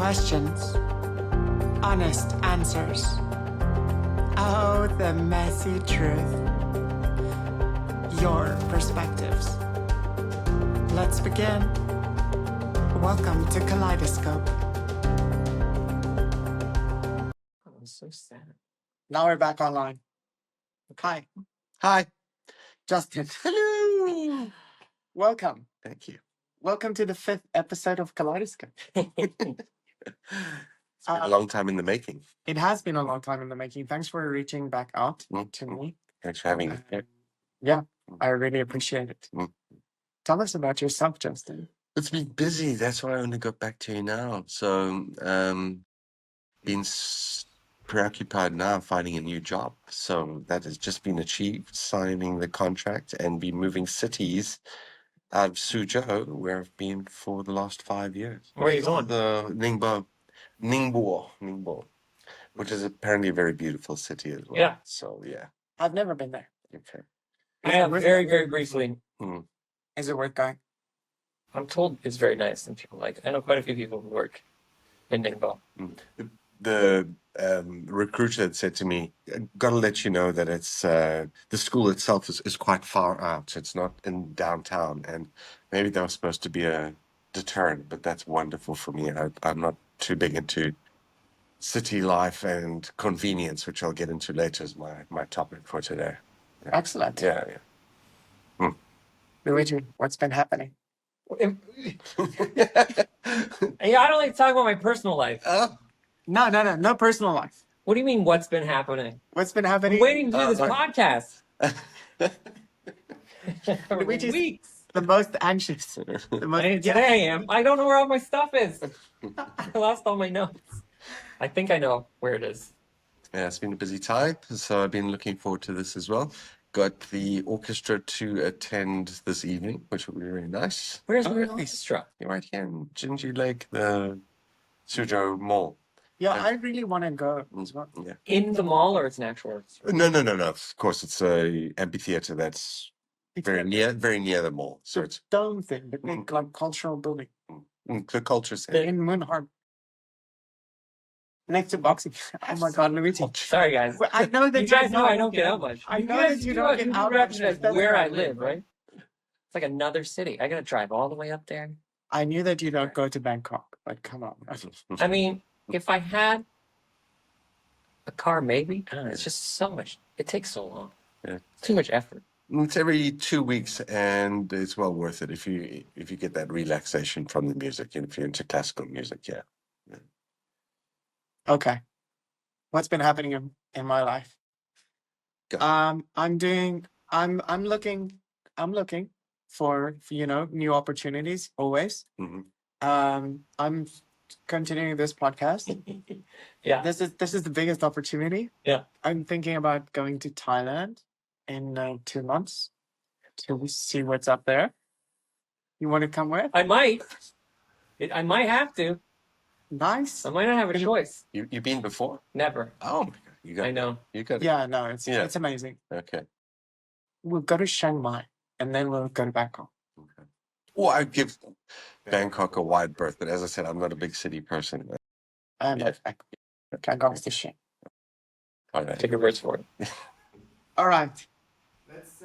questions, honest answers. Oh, the messy truth. Your perspectives. Let's begin. Welcome to Kaleidoscope. Oh, so sad. Now we're back online. Hi. Hi. Justin. Hello. Welcome. Thank you. Welcome to the 5th episode of Kaleidoscope. It's been a long time in the making. It has been a long time in the making. Thanks for reaching back out to me. Thanks for having me. Yeah, I really appreciate it. Mm. Tell us about yourself, Justin. It's been busy. That's why I only got back to you now. So, been preoccupied now finding a new job. So that has just been achieved, signing the contract and be moving cities out of Suzhou, where I've been for the last 5 years. Where are you going? The Ningbo, which is apparently a very beautiful city as well. Yeah. So, yeah. I've never been there. Okay. I have very, very briefly. Is it worth going? I'm told it's very nice and people like it. I know quite a few people who work in Ningbo. The recruiter had said to me, "Got to let you know that it's the school itself is quite far out. It's not in downtown, and maybe that was supposed to be a deterrent, but that's wonderful for me. I'm not too big into city life and convenience, which I'll get into later as my topic for today. Yeah. Excellent. Yeah. Luigi, what's been happening? Yeah, I don't like to talk about my personal life. No personal life. What do you mean, what's been happening? What's been happening? I'm waiting to do this podcast. For Luigi's weeks. the most anxious. The most, Today I am. I don't know where all my stuff is. I lost all my notes. I think I know where it is. Yeah, it's been a busy time, so I've been looking forward to this as well. Got the orchestra to attend this evening, which will be really nice. Where's the really? orchestra? Right here in Jinji Lake, the Suzhou Mall. Yeah, I really want to go as well. Yeah. In the mall or it's an actual orchestra? No. Of course, it's a amphitheater that's very near the mall. So it's dome thing, the big like cultural building the culture center. in Moon Harbor. Next to boxing. Oh my God, Luigi. Sorry, guys. Well, I know that You guys know I don't get out much. I know that you don't get out much. That's where I live, right? It's like another city. I gotta drive all the way up there. I knew that you don't go to Bangkok. Like, come on. I mean, if I had a car, maybe. I don't know. It's just so much. It takes so long. Yeah. Too much effort. It's every 2 weeks, and it's well worth it if you get that relaxation from the music, and if you're into classical music, yeah. Okay. What's been happening in my life? Go. I'm looking for new opportunities always. I'm continuing this podcast. Yeah. This is the biggest opportunity. Yeah. I'm thinking about going to Thailand in 2 months to see what's up there. You want to come with? I might. I might have to. Nice. I might not have a choice. You've been before? Never. Oh my God, you got. I know. You got. Yeah, no, it's amazing. Okay. We'll go to Shanghai and then we'll go to Bangkok. Okay. Well, I give Bangkok a wide berth, but as I said, I'm not a big city person. I Bangkok is the shit. All right. Take your words for it. All right. Let's.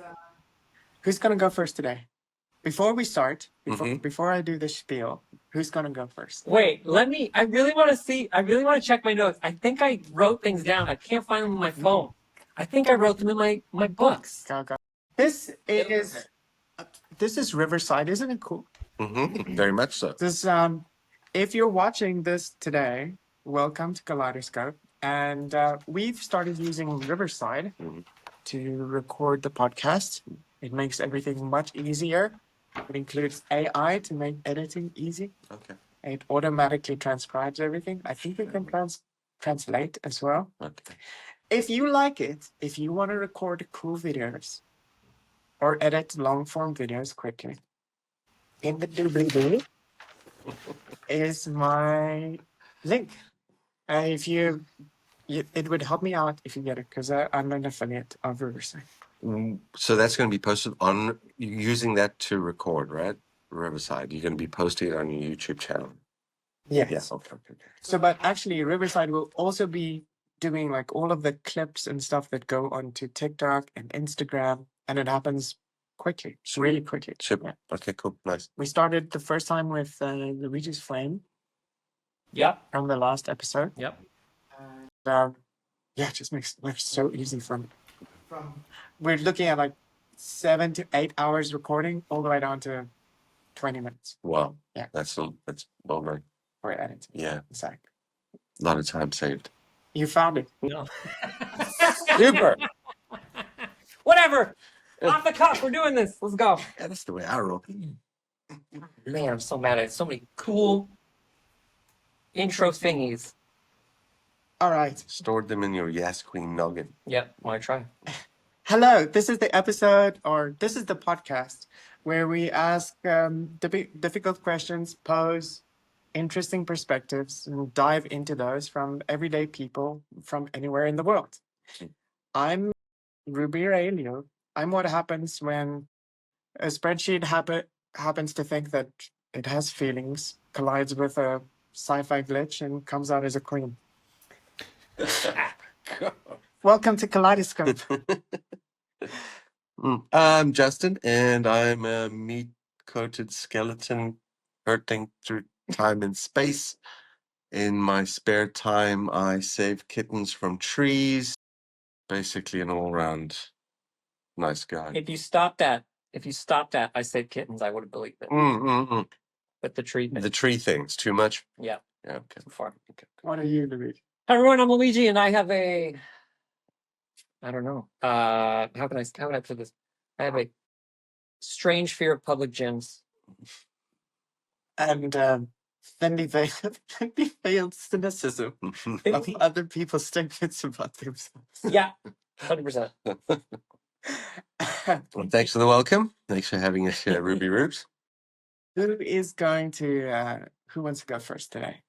Who's gonna go first today? Before we start, before I do the spiel, who's gonna go first? Wait, I really want to check my notes. I think I wrote things down. I can't find them on my phone. I think I wrote them in my books. Go. This is Riverside, isn't it cool? Very much so. This if you're watching this today, welcome to Kaleidoscope. And we've started using Riverside to record the podcast. It makes everything much easier. It includes AI to make editing easy. Okay. It automatically transcribes everything. I think we can translate as well. Okay. If you like it, if you want to record cool videos or edit long form videos quickly, in the doobly-doo is my link. It would help me out if you get it because I'm an affiliate of Riverside. So that's going to be posted on using that to record, right? Riverside. You're going to be posting it on your YouTube channel. Yes. Yeah. Okay. So, but actually, Riverside will also be doing like all of the clips and stuff that go onto TikTok and Instagram, and it happens quickly, really quickly. Super. Yeah. Okay, cool. Nice. We started the first time with Luigi's Flame Yep. from the last episode. Yep. And, yeah, it just makes life so easy from we're looking at like 7 to 8 hours recording all the way down to 20 minutes Wow. Yeah. That's well done. for editing. Yeah. Exactly. A lot of time saved. You found it. No. Super. Whatever. Off the cuff. We're doing this. Let's go. Yeah, that's the way I roll. Man, I'm so mad at it. So many cool intro thingies. All right. Stored them in your Yes Queen noggin. Yep. Want to try? Hello. This is the episode, or this is the podcast where we ask difficult questions, pose interesting perspectives, and dive into those from everyday people from anywhere in the world. I'm Ruby Aurelio. I'm what happens when a spreadsheet happens to think that it has feelings, collides with a sci-fi glitch, and comes out as a queen. Welcome to Kaleidoscope. I'm Justin, and I'm a meat-coated skeleton hurtling through time and space. In my spare time, I save kittens from trees. Basically, an all-round nice guy. If you stopped at, I said kittens, I would have believed it. But the treatment. The tree thing's too much. Yeah. Yeah. Okay. Too far. Okay. What are you, Luigi? Hi everyone, I'm Luigi, and I have I don't know. How can I put this? I have a strange fear of public gyms. And thinly veiled cynicism of other people's statements about themselves. Yeah, 100%. Well, thanks for the welcome. Thanks for having us here, Ruby Rubes. Who is going to? Who wants to go first today?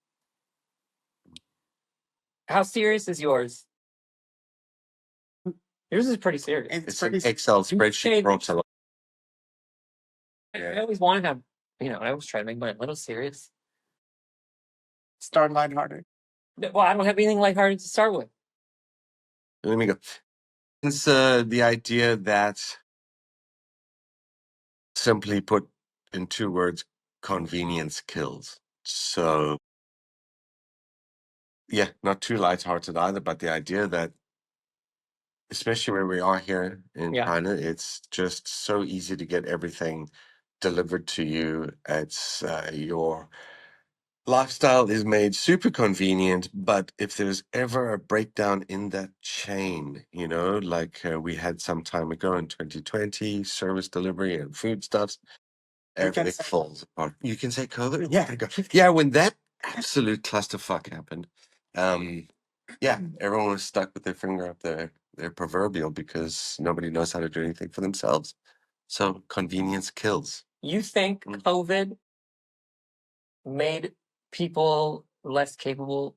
How serious is yours? Yours is pretty serious. It's pretty. an Excel spreadsheet. Prompts a lot. I always want to have, I always try to make mine a little serious. Start lighthearted. Well, I don't have anything lighthearted to start with. Let me go. It's the idea that, simply put in 2 words, convenience kills. So, yeah, not too lighthearted either, but the idea that, especially where we are here in Yeah. China, it's just so easy to get everything delivered to you. It's your lifestyle is made super convenient, but if there's ever a breakdown in that chain, like we had some time ago in 2020, service delivery and foodstuffs, everything falls apart. You can say COVID? Yeah. Yeah, when that absolute clusterfuck happened, yeah, everyone was stuck with their finger up their proverbial because nobody knows how to do anything for themselves. So convenience kills. You think COVID made people less capable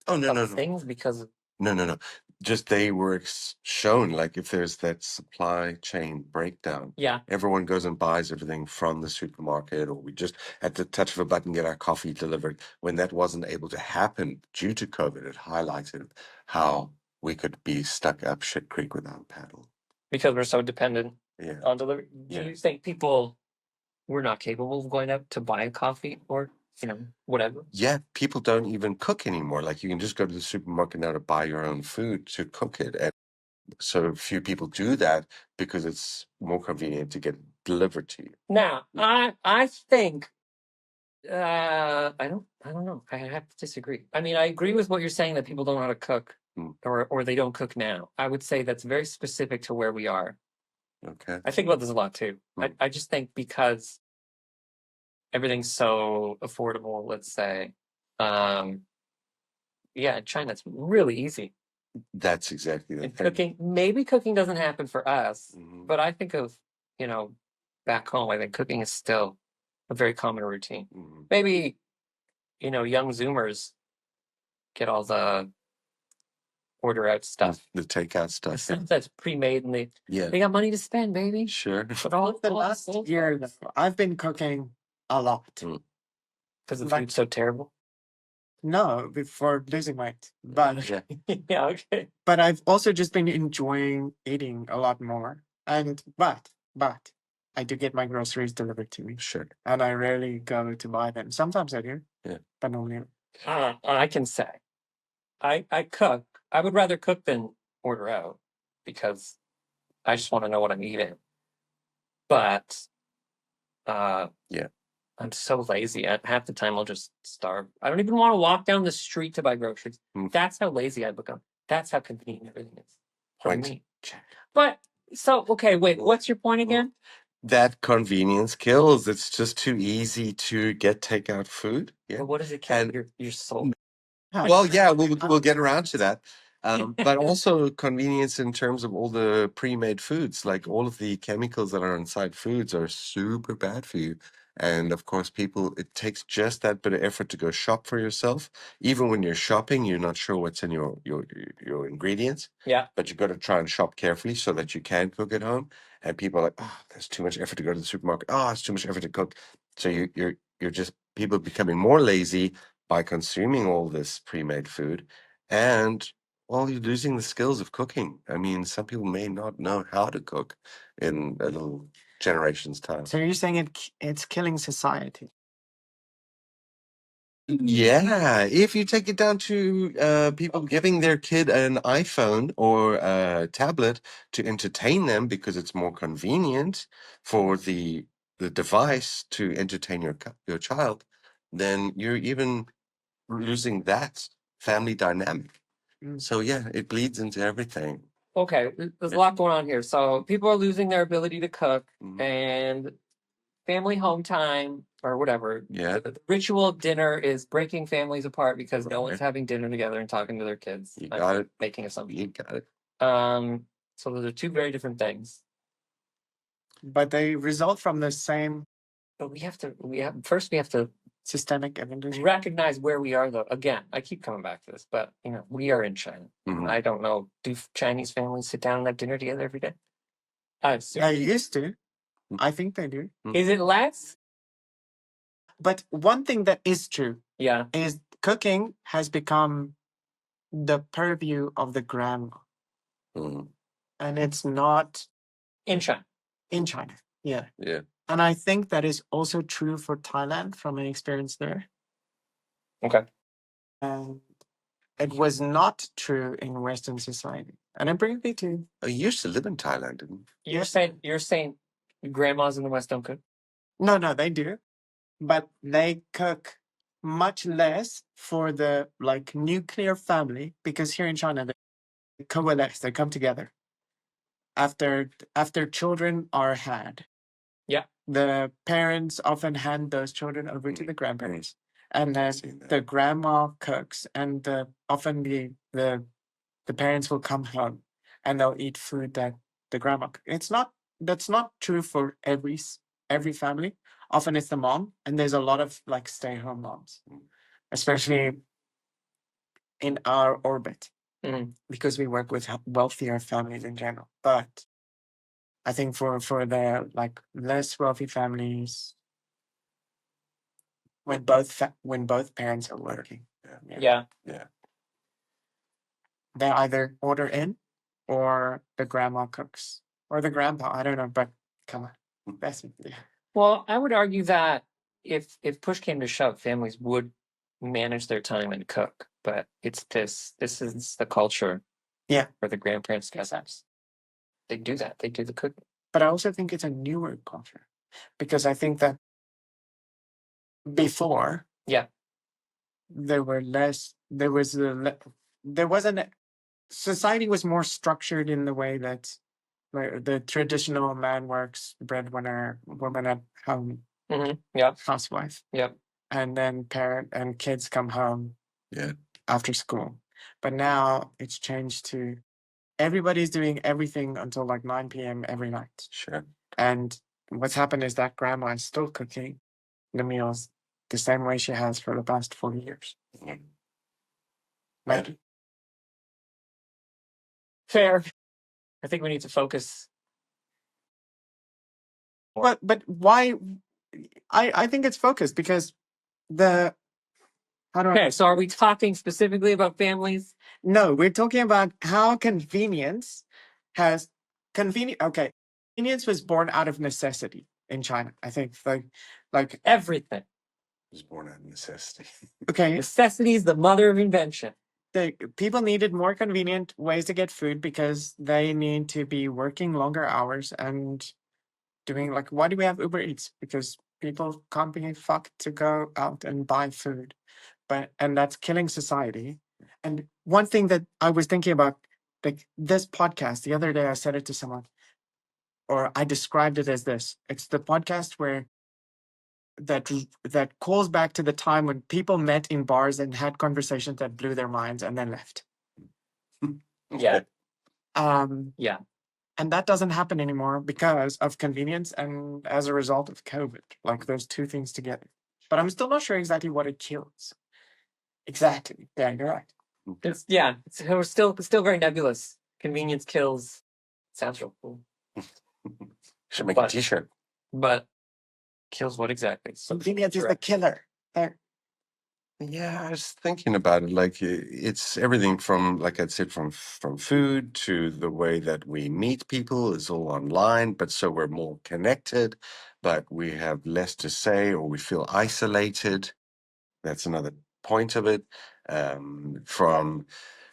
Oh, no, of things because of... No. Just they were shown, like, if there's that supply chain breakdown, Yeah. everyone goes and buys everything from the supermarket, or we just at the touch of a button get our coffee delivered. When that wasn't able to happen due to COVID, it highlighted how we could be stuck up shit creek without a paddle. Because we're so dependent Yeah. on delivery. Yeah. Do you think people were not capable of going out to buy a coffee or, whatever? Yeah, people don't even cook anymore. Like, you can just go to the supermarket now to buy your own food to cook it. And so few people do that because it's more convenient to get it delivered to you. Now, I think I don't know. I have to disagree. I mean, I agree with what you're saying that people don't know how to cook or they don't cook now. I would say that's very specific to where we are. Okay. I think about this a lot too. I just think because everything's so affordable, let's say. Yeah, in China it's really easy. That's exactly the And thing. maybe cooking doesn't happen for us, Mhm. but I think of, back home, I think cooking is still a very common routine. Mhm. Maybe, young Zoomers get all the order out stuff. The takeout The stuff. stuff that's pre-made and Yeah. they got money to spend, baby. Sure. But all The last year, though, I've been cooking a lot. because the Like- food's so terrible. No, before losing weight. But Yeah. Yeah, okay. but I've also just been enjoying eating a lot more. And but I do get my groceries delivered to me. Sure. And I rarely go to buy them. Sometimes I do. Yeah. But normally I can say, I cook. I would rather cook than order out because I just want to know what I'm eating. But Yeah. I'm so lazy. Half the time I'll just starve. I don't even want to walk down the street to buy groceries. That's how lazy I've become. That's how convenient everything is for Point. me. But so okay, wait. What's your point again? That convenience kills. It's just too easy to get takeout food. Yeah. But what does it kill? And Your soul. well, yeah, we'll get around to that. But also convenience in terms of all the pre-made foods, like all of the chemicals that are inside foods are super bad for you. And of course, it takes just that bit of effort to go shop for yourself. Even when you're shopping, you're not sure what's in your ingredients. Yeah. But you've got to try and shop carefully so that you can cook at home. And people are like, oh, there's too much effort to go to the supermarket. Oh, it's too much effort to cook. So you're just people becoming more lazy by consuming all this pre-made food, and well, you're losing the skills of cooking. I mean, some people may not know how to cook in a little generation's time. So you're saying it's killing society? Yeah, if you take it down to people giving their kid an iPhone or a tablet to entertain them because it's more convenient for the device to entertain your child, then you're even losing that family dynamic. So yeah, it bleeds into everything. Okay, there's a lot going on here. So people are losing their ability to cook, and family home time or whatever. Yeah. The ritual of dinner is breaking families apart because no one's having dinner together and talking to their kids. You got it. Making assumptions. You got it. So those are two very different things. But they result from the same But we have to systemic evolution. recognize where we are though. Again, I keep coming back to this, but we are in China. I don't know. Do Chinese families sit down and have dinner together every day? I assume. They used to. I think they do. Is it less? But one thing that is true Yeah. is cooking has become the purview of the grandma. And it's not In China. in China. Yeah. Yeah. And I think that is also true for Thailand from my experience there. Okay. And it was not true in Western society. And I bring it to Oh, you used to live in Thailand, didn't you? You're saying grandmas in the West don't cook? No, they do. But they cook much less for the nuclear family because here in China they coalesce, they come together. After children are had. Yeah. The parents often hand those children over to the grandparents. And then the grandma cooks and often the parents will come home and they'll eat food that the grandma that's not true for every family. Often it's the mom, and there's a lot of stay-home moms, especially in our orbit, because we work with wealthier families in general. But I think for the less wealthy families, when both parents are working, Yeah. they either order in, or the grandma cooks, or the grandpa. I don't know, but come on, that's yeah. Well, I would argue that if push came to shove, families would manage their time and cook. But it's this is the culture. Yeah. Where the grandparents guess they do that. They do the cooking. But I also think it's a newer culture, because I think that before, there wasn't society was more structured in the way that the traditional man works, breadwinner, woman at home, housewife, and then parent and kids come home after school. But now it's changed to everybody's doing everything until 9 p.m. every night. Sure. And what's happened is that grandma is still cooking the meals the same way she has for the past 40 years. Maybe. Fair. I think we need to focus. But why? I think it's focused because the how do I? Okay, so are we talking specifically about families? No, we're talking about how convenience has convenient. Okay, convenience was born out of necessity in China. I think like Everything. Was born out of necessity. okay, Necessity is the mother of invention. the people needed more convenient ways to get food because they need to be working longer hours and doing like why do we have Uber Eats? Because people can't be fucked to go out and buy food. And that's killing society. And one thing that I was thinking about, like this podcast, the other day I said it to someone, or I described it as this. It's the podcast where that calls back to the time when people met in bars and had conversations that blew their minds and then left. Yeah. Yeah. And that doesn't happen anymore because of convenience and as a result of COVID. Like those two things together. But I'm still not sure exactly what it kills. Exactly. Yeah, you're right. It's still very nebulous. Convenience kills. Sounds real cool. Should make a T-shirt. But kills what exactly? Convenience is the killer. There. Yeah, I was thinking about it. Like it's everything from, like I said, from food to the way that we meet people is all online. But so we're more connected, but we have less to say, or we feel isolated. That's another point of it. From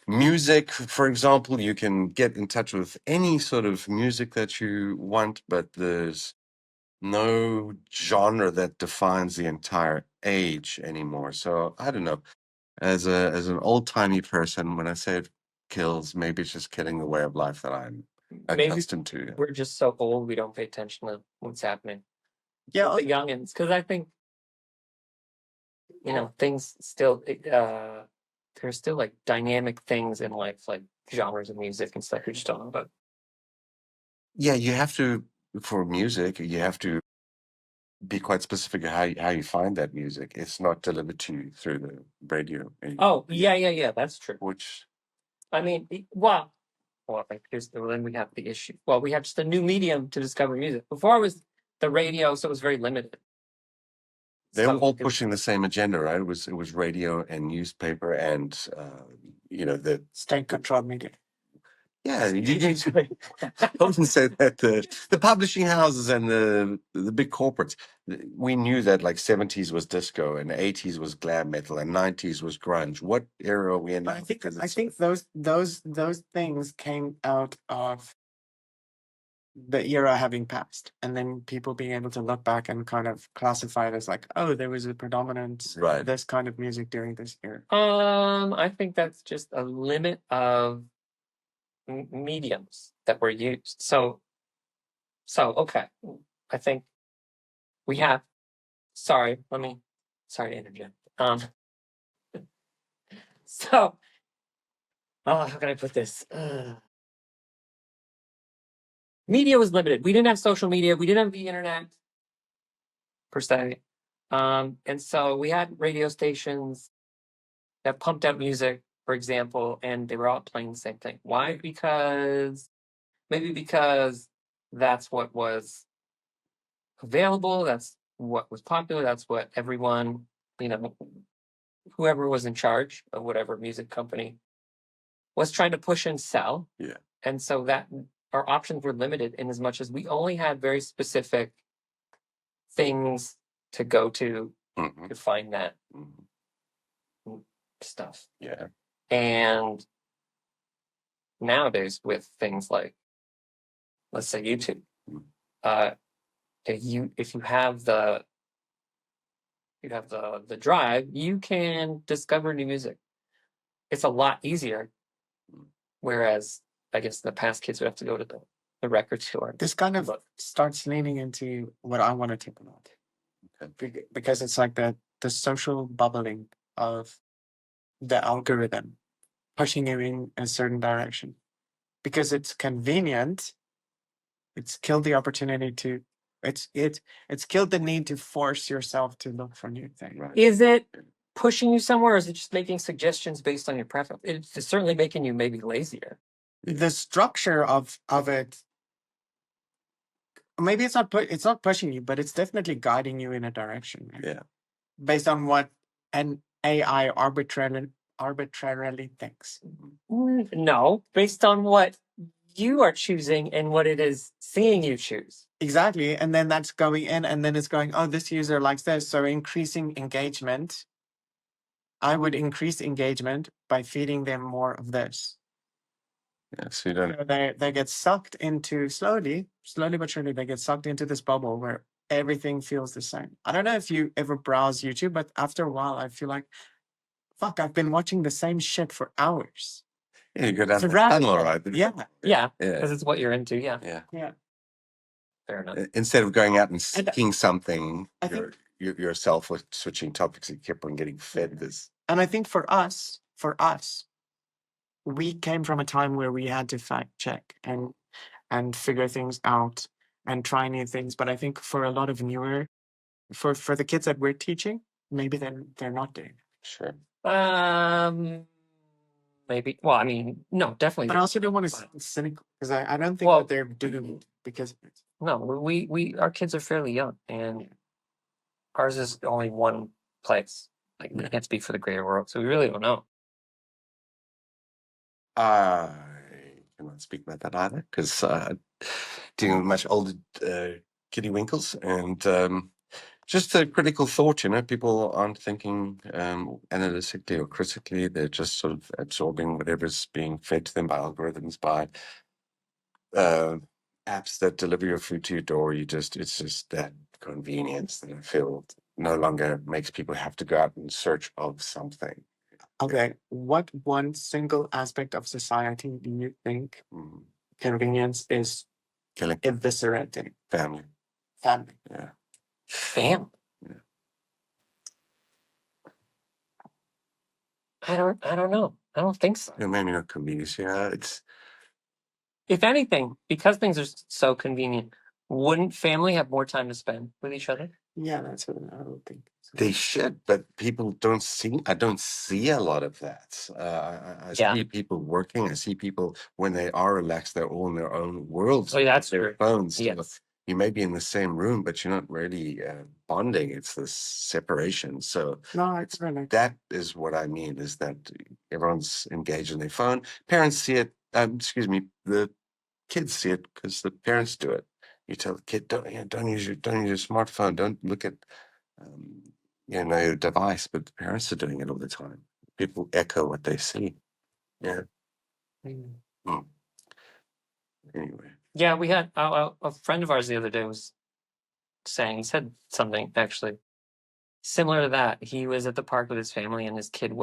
music, for example, you can get in touch with any sort of music that you want, but there's no genre that defines the entire age anymore. So I don't know. As an old timey person, when I say it kills, maybe it's just killing the way of life that I'm Maybe accustomed to. we're just so old we don't pay attention to what's happening. Yeah. The youngins, because I think things still there's still like dynamic things in life, like genres of music and stuff you're just talking about. Yeah, you have to, for music, you have to be quite specific how you find that music. It's not delivered to you through the radio. Oh, yeah, that's true. Which, I mean, like then we have the issue. Well, we have just a new medium to discover music. Before it was the radio, so it was very limited. they were all pushing the same agenda, right? It was radio and newspaper and the State-controlled media. yeah. Holden said that the publishing houses and the big corporates, we knew that like 70s was disco and 80s was glam metal and 90s was grunge. What era are we in? But I think those things came out of the era having passed, and then people being able to look back and kind of classify it as like, oh, there was a predominance of this kind of music during this era. I think that's just a limit of mediums that were used. So okay, I think we have. Sorry to interject. So, how can I put this? Media was limited. We didn't have social media. We didn't have the internet per se. And so we had radio stations that pumped out music, for example, and they were all playing the same thing. Why? Maybe because that's what was available. That's what was popular. That's what everyone, whoever was in charge of whatever music company was trying to push and sell. Yeah. And so that our options were limited in as much as we only had very specific things to go to find that stuff. Yeah. And nowadays with things like, let's say YouTube, if you have the drive, you can discover new music. It's a lot easier. Whereas I guess in the past kids would have to go to the record store. This kind of starts leaning into what I want to talk about. Okay. Because it's like the social bubbling of the algorithm pushing you in a certain direction. Because it's convenient, it's killed the opportunity to it's killed the need to force yourself to look for new things. Right. Is it pushing you somewhere, or is it just making suggestions based on your preference? It's certainly making you maybe lazier. The structure of it, maybe it's not pushing you, but it's definitely guiding you in a direction. Right? Yeah. Based on what, and AI arbitrarily thinks. No, based on what you are choosing and what it is seeing you choose. Exactly. And then that's going in, and then it's going, oh, this user likes this. So increasing engagement. I would increase engagement by feeding them more of this. Yeah, so you don't. So they get sucked into slowly but surely, they get sucked into this bubble where everything feels the same. I don't know if you ever browse YouTube, but after a while, I feel like, fuck, I've been watching the same shit for hours. Yeah, you go down It's a the rabbit tunnel, hole. right? Yeah. Yeah, Yeah. because it's what you're into. Yeah, Yeah. Yeah. fair enough. Instead of going out and seeking something, I think- yourself with switching topics, you kept on getting fed this. And I think for us, we came from a time where we had to fact check and figure things out and try new things. But I think for a lot of newer, for the kids that we're teaching, maybe they're not doing it. Sure. Maybe. Well, I mean, no, definitely. But I also don't want to sound cynical because I don't think Well- that they're doing it because of it. No, we our kids are fairly young, and ours is only one place. Like, we can't speak for the greater world, so we really don't know. I cannot speak about that either because dealing with much older kiddie winkles and just a critical thought. People aren't thinking analytically or critically. They're just sort of absorbing whatever's being fed to them by algorithms, by apps that deliver your food to your door. It's just that convenience that I feel no longer makes people have to go out in search of something. Okay, what one single aspect of society do you think convenience is Killing eviscerating? family. Family. Yeah. Family. Yeah. I don't know. I don't think so. Maybe not convenience. Yeah, it's If anything, because things are so convenient, wouldn't family have more time to spend with each other? Yeah, that's what I would think. they should, but people don't see. I don't see a lot of that. I Yeah. see people working. I see people when they are relaxed, they're all in their own worlds. Oh, yeah, that's their true. phones. Yes. You may be in the same room, but you're not really bonding. It's this separation. So No, it's really. that is what I mean, is that everyone's engaged in their phone. Parents see it, the kids see it because the parents do it. You tell the kid, don't use your smartphone, don't look at your device, but the parents are doing it all the time. People echo what they see. Yeah. Anyway. Yeah, we had a friend of ours the other day was saying, he said something actually similar to that. He was at the park with his family and his kid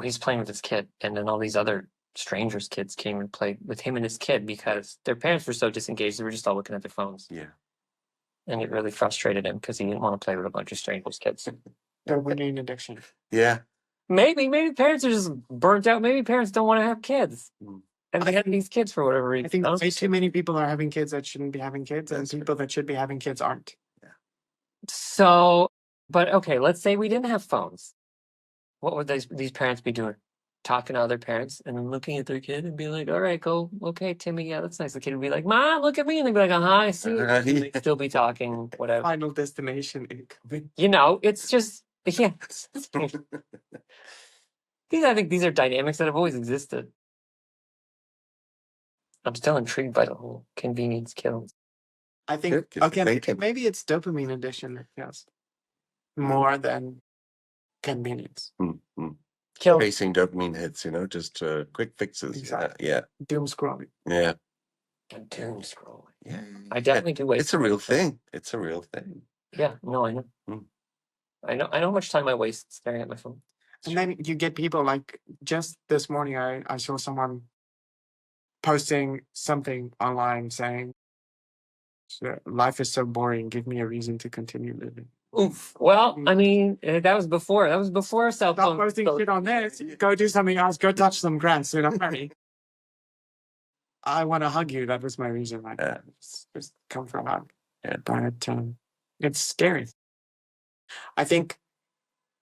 he's playing with his kid, and then all these other strangers' kids came and played with him and his kid because their parents were so disengaged, they were just all looking at their phones. Yeah. And it really frustrated him because he didn't want to play with a bunch of strangers' kids. They're winning addiction. Yeah. Maybe parents are just burnt out. Maybe parents don't want to have kids. And they have these kids for whatever reason. I think way too many people are having kids that shouldn't be having kids, and That's people that should be having kids aren't. So, but okay, let's say we didn't have phones. What would these parents be doing? Talking to other parents and then looking at their kid and be like, all right, go, okay, Timmy, yeah, that's nice. The kid would be like, Mom, look at me. And they'd be like, I see you. And they'd still be talking, whatever. Final destination incoming. It's just, yeah. I think these are dynamics that have always existed. I'm still intrigued by the whole convenience kills. I think, maybe it's dopamine addiction that kills more than convenience. Kills. Chasing dopamine hits, just quick fixes. Exactly. Yeah. Doom scrolling. Yeah. And doom scrolling. Yeah. I definitely do waste. It's a real thing. It's a real thing. Yeah, no, I know. I know how much time I waste staring at my phone. And then you get people like, just this morning, I saw someone posting something online saying, life is so boring, give me a reason to continue living. Oof. Well, I mean, that was before cell Stop phone. posting shit on this. Go do something else. Go touch some grass. Hurry. I want to hug you. That was my reason. Just come for a hug. Yeah. But it's scary. I think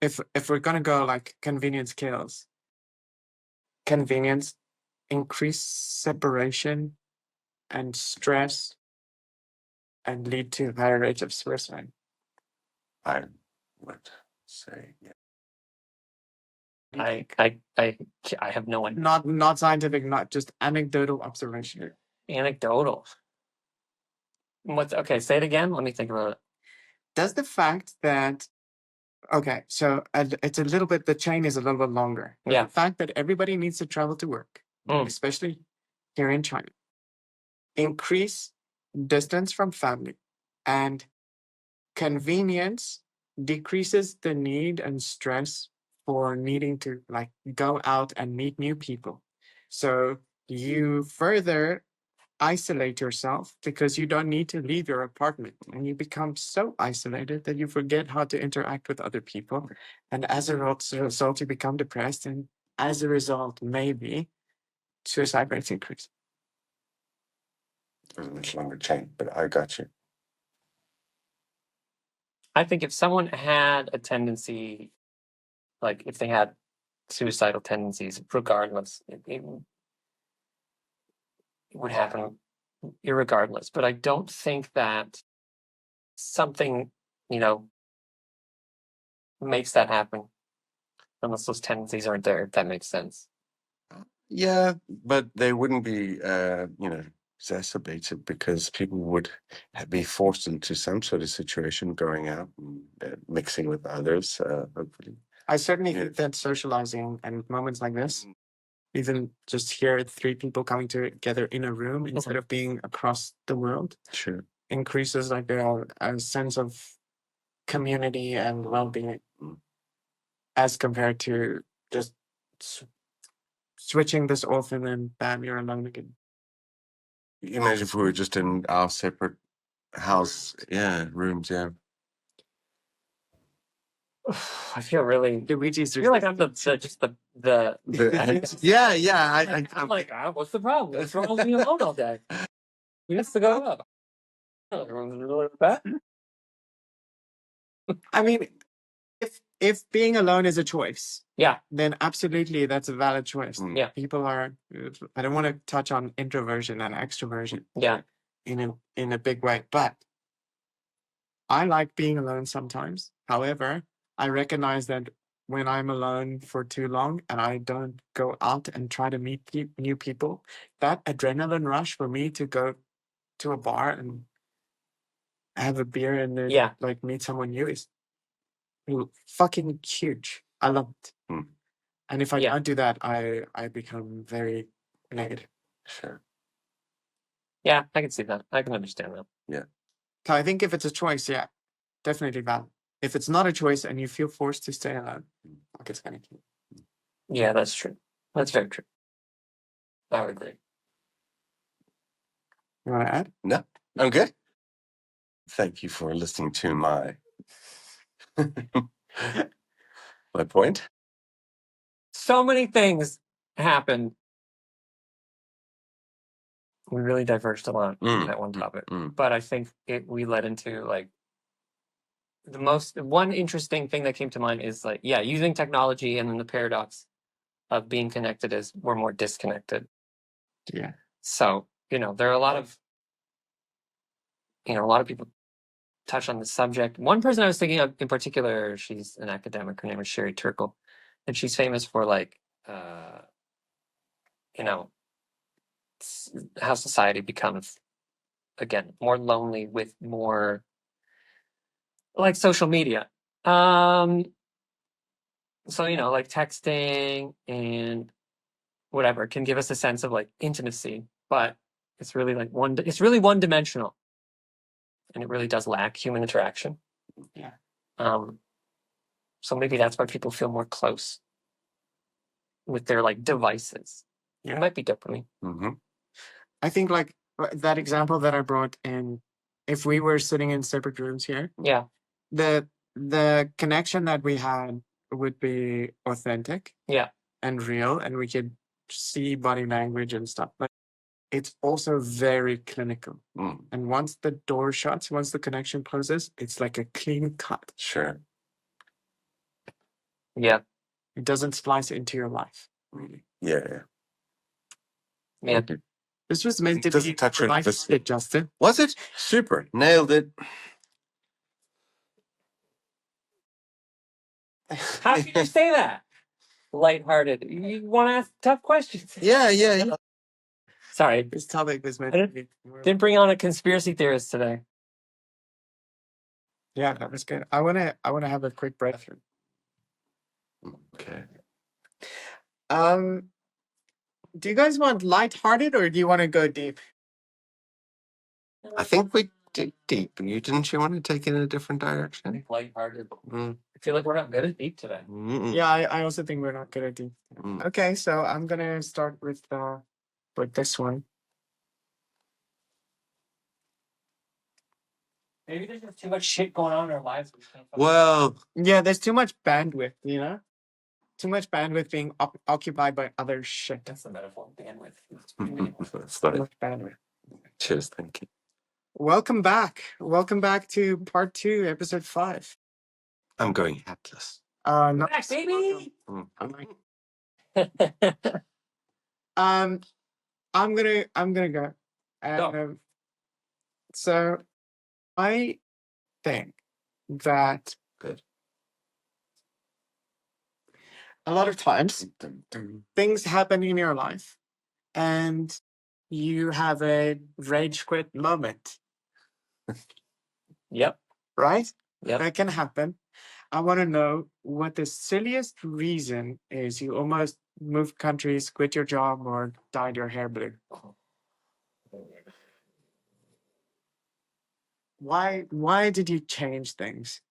if we're gonna go like convenience kills, convenience increase separation and stress and lead to higher rates of suicide. I would say, yeah. I have no idea. Not scientific, not just anecdotal observation. Anecdotal. Okay? Say it again. Let me think about it. Does the fact that okay, so it's a little bit, the chain is a little bit longer. Does Yeah. the fact that everybody needs to travel to work, especially here in China, increase distance from family and convenience decreases the need and stress for needing to like go out and meet new people. So you further isolate yourself because you don't need to leave your apartment and you become so isolated that you forget how to interact with other people. And as a result, you become depressed. And as a result, maybe suicide rates increase. There's a much longer chain, but I got you. I think if someone had a tendency, like if they had suicidal tendencies, regardless, it would happen irregardless. But I don't think that something, makes that happen unless those tendencies aren't there, if that makes sense. Yeah, but they wouldn't be, exacerbated because people would be forced into some sort of situation, going out and mixing with others, hopefully. I certainly think that socializing and moments like this, even just here, 3 people coming together in a room instead of being across the world, Sure. increases like a sense of community and well-being as compared to just switching this off and then bam, you're alone again. Imagine if we were just in our separate house, rooms, yeah. I feel really. Luigi's I feel like I'm the. Yeah. I'm like, what's the problem? What's wrong with being alone all day? We used to go up. Everyone's really bad. I mean, if being alone is a choice, Yeah, then absolutely that's a valid choice. Yeah. People are. I don't want to touch on introversion and extroversion. yeah, In a big way, but I like being alone sometimes. However, I recognize that when I'm alone for too long and I don't go out and try to meet new people, that adrenaline rush for me to go to a bar and have a beer and then Yeah. like meet someone new is fucking huge. I love it. And if I Yeah. don't do that, I become very negative. Sure. yeah. I can see that. I can understand that. So I think if it's a choice, yeah, definitely valid. If it's not a choice and you feel forced to stay alone, fuck, it's kind of cute. Yeah, that's true. That's very true. I would agree. You want to add? No, I'm good. Thank you for listening to my my point. So many things happened. We really diverged a lot on that one topic, but I think we led into like one interesting thing that came to mind is like, using technology and then the paradox of being connected is we're more disconnected. Yeah. So, there are a lot of people touch on the subject. One person I was thinking of in particular, she's an academic, her name is Sherry Turkle, and she's famous for like, how society becomes, again, more lonely with more like social media. So, like texting and whatever can give us a sense of like intimacy, but it's really like it's really one dimensional. And it really does lack human interaction. Yeah. So maybe that's why people feel more close with their like devices. Yeah. It might be dopamine. I think like that example that I brought in, if we were sitting in separate rooms here, Yeah. the connection that we had would be authentic. Yeah. And real, and we could see body language and stuff. But it's also very clinical. And once the door shuts, once the connection closes, it's like a clean cut. Sure. Yeah. It doesn't splice into your life, really. Yeah. Yeah. This was meant to Doesn't be touch on this. it, Justin. Was it? Super. Nailed it. How can you say that? lighthearted. You want to ask tough questions? Yeah. Sorry, This topic was meant I to be. didn't bring on a conspiracy theorist today. Yeah, that was good. I wanna have a quick breakthrough. Okay. Do you guys want lighthearted or do you want to go deep? I think we did deep. Didn't you want to take it in a different I direction? think lighthearted. Mm. I feel like we're not good at deep today. Mm-mm. Yeah, I also think we're not good at deep. Mm. Okay, so I'm gonna start with this one. Maybe there's just too much shit going on in our lives. Well, Yeah, there's too much bandwidth, you know? Too much bandwidth being occupied by other shit. That's the metaphor. Bandwidth. It's pretty meaningful. that's Too nice. much bandwidth. Cheers, thank you. Welcome back. Welcome back to part 2, episode 5. I'm going hatless. Not Back, baby. Mm. I'm gonna go. Go. So I think that Good. a lot of times things happen in your life and you have a rage quit moment, Yep. right? Yep. That can happen. I want to know what the silliest reason is you almost moved countries, quit your job, or dyed your hair blue. Why did you change things?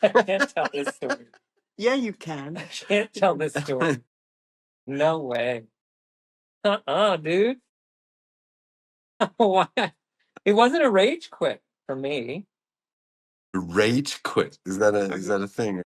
I can't tell this story. Yeah, you can. I can't tell this story. No way. Dude. Why? It wasn't a rage quit for me. Rage quit. Is that a thing?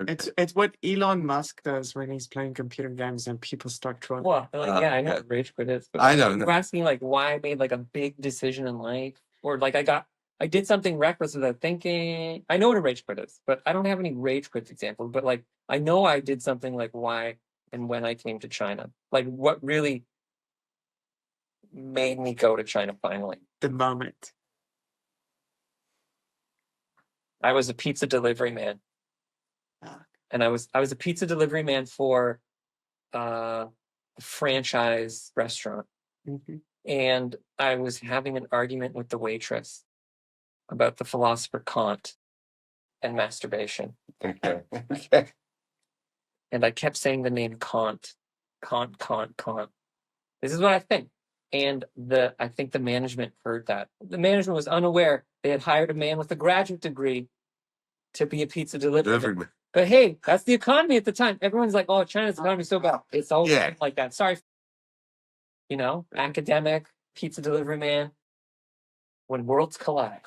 It's what Elon Musk does when he's playing computer games and people start trolling. Well, like, yeah, I know yeah. what rage quit is. But I don't know. You're asking like why I made like a big decision in life, or like I did something reckless without thinking. I know what a rage quit is, but I don't have any rage quit examples. But like I know I did something like why and when I came to China. Like what really made me go to China finally. The moment. I was a pizza delivery man. And I was a pizza delivery man for a franchise restaurant. Mm-hmm. And I was having an argument with the waitress about the philosopher Kant and masturbation. Okay. And I kept saying the name Kant. This is what I think. And I think the management heard that. The management was unaware. They had hired a man with a graduate degree to be a pizza delivery man. But hey, that's the economy at the time. Everyone's like, oh, China's economy is so bad. It's always like that. Sorry. You know, academic, pizza delivery man. When worlds collide.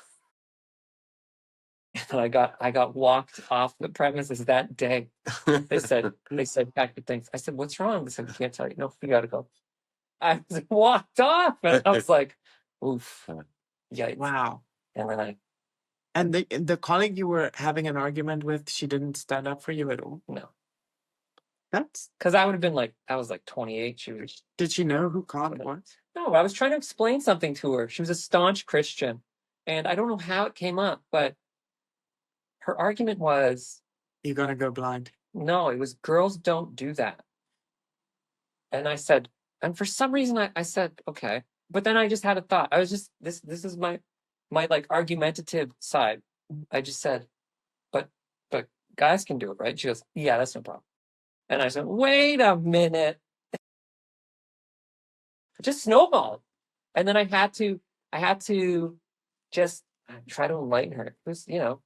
And I got walked off the premises that day. They said, pack your things. I said, what's wrong? They said, we can't tell you. No, you gotta go. I was walked off. And I was like, oof. Yikes. Wow. And then And the colleague you were having an argument with, she didn't stand up for you at all? no. That's Because I would have been like, I was like 28. Did she know who Kant was? No, I was trying to explain something to her. She was a staunch Christian. And I don't know how it came up, but her argument was, You're gonna go blind. no, it was girls don't do that. And I said, and for some reason I said, okay. But then I just had a thought. I was just, this is my like argumentative side. I just said, but guys can do it, right? She goes, yeah, that's no problem. And I said, wait a minute. It just snowballed. And then I had to just try to enlighten her. It was, you know,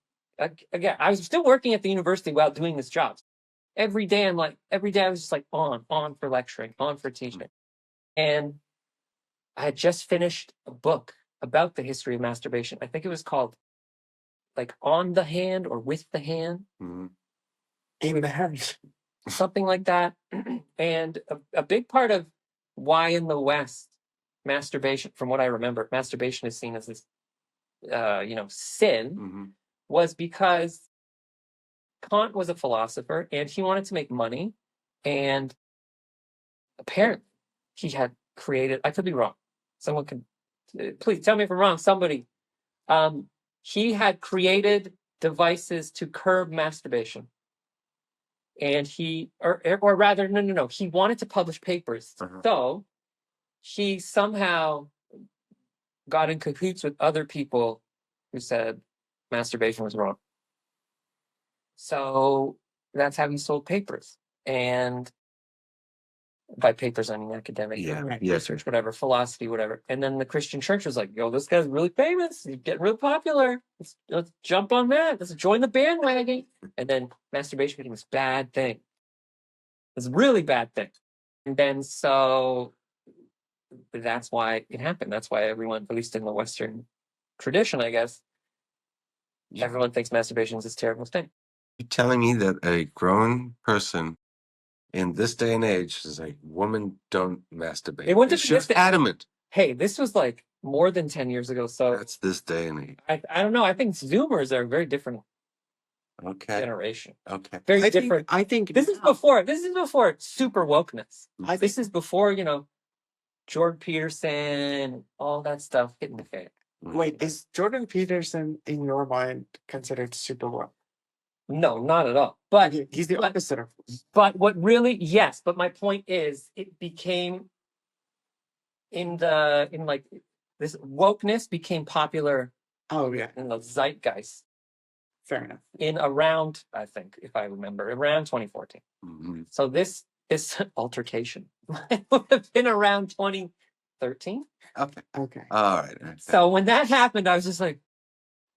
again, I was still working at the university while doing this job. Every day I was just like on for lecturing, on for teaching. And I had just finished a book about the history of masturbation. I think it was called like On the Hand or With the Hand. Mm-hmm. In the hand. Something like that. And a big part of why in the West masturbation, from what I remember, masturbation is seen as this sin, was because Kant was a philosopher and he wanted to make money, and apparently he had created, I could be wrong, someone can please tell me if I'm wrong, somebody, he had created devices to curb masturbation. and or rather, no, he wanted to publish papers. So he somehow got in cahoots with other people who said masturbation was wrong. So that's how he sold papers. And by papers, I mean academic research, whatever, philosophy, whatever. And then the Christian church was like, yo, this guy's really famous. He's getting real popular. Let's jump on that. Let's join the bandwagon. And then masturbation became this bad thing. This really bad thing. And then so that's why it happened. That's why everyone, at least in the Western tradition, I guess, everyone thinks masturbation is this terrible thing. You're telling me that a grown person in this day and age is like, women don't masturbate. It went to She's adamant. Hey, this was like more than 10 years ago. So That's this day and age. I don't know. I think Zoomers are a very different generation. Okay. Very different. I think This is before super wokeness. This is before, Jordan Peterson, all that stuff hitting the fan. Wait, is Jordan Peterson in your mind considered super woke? No, not at all. But He's the opposite of. But what really, yes. But my point is, it became this wokeness became popular. Oh yeah, in the zeitgeist. Fair enough. In around, I think, if I remember, around 2014. So this altercation would have been around 2013. Okay. All right. So when that happened, I was just like,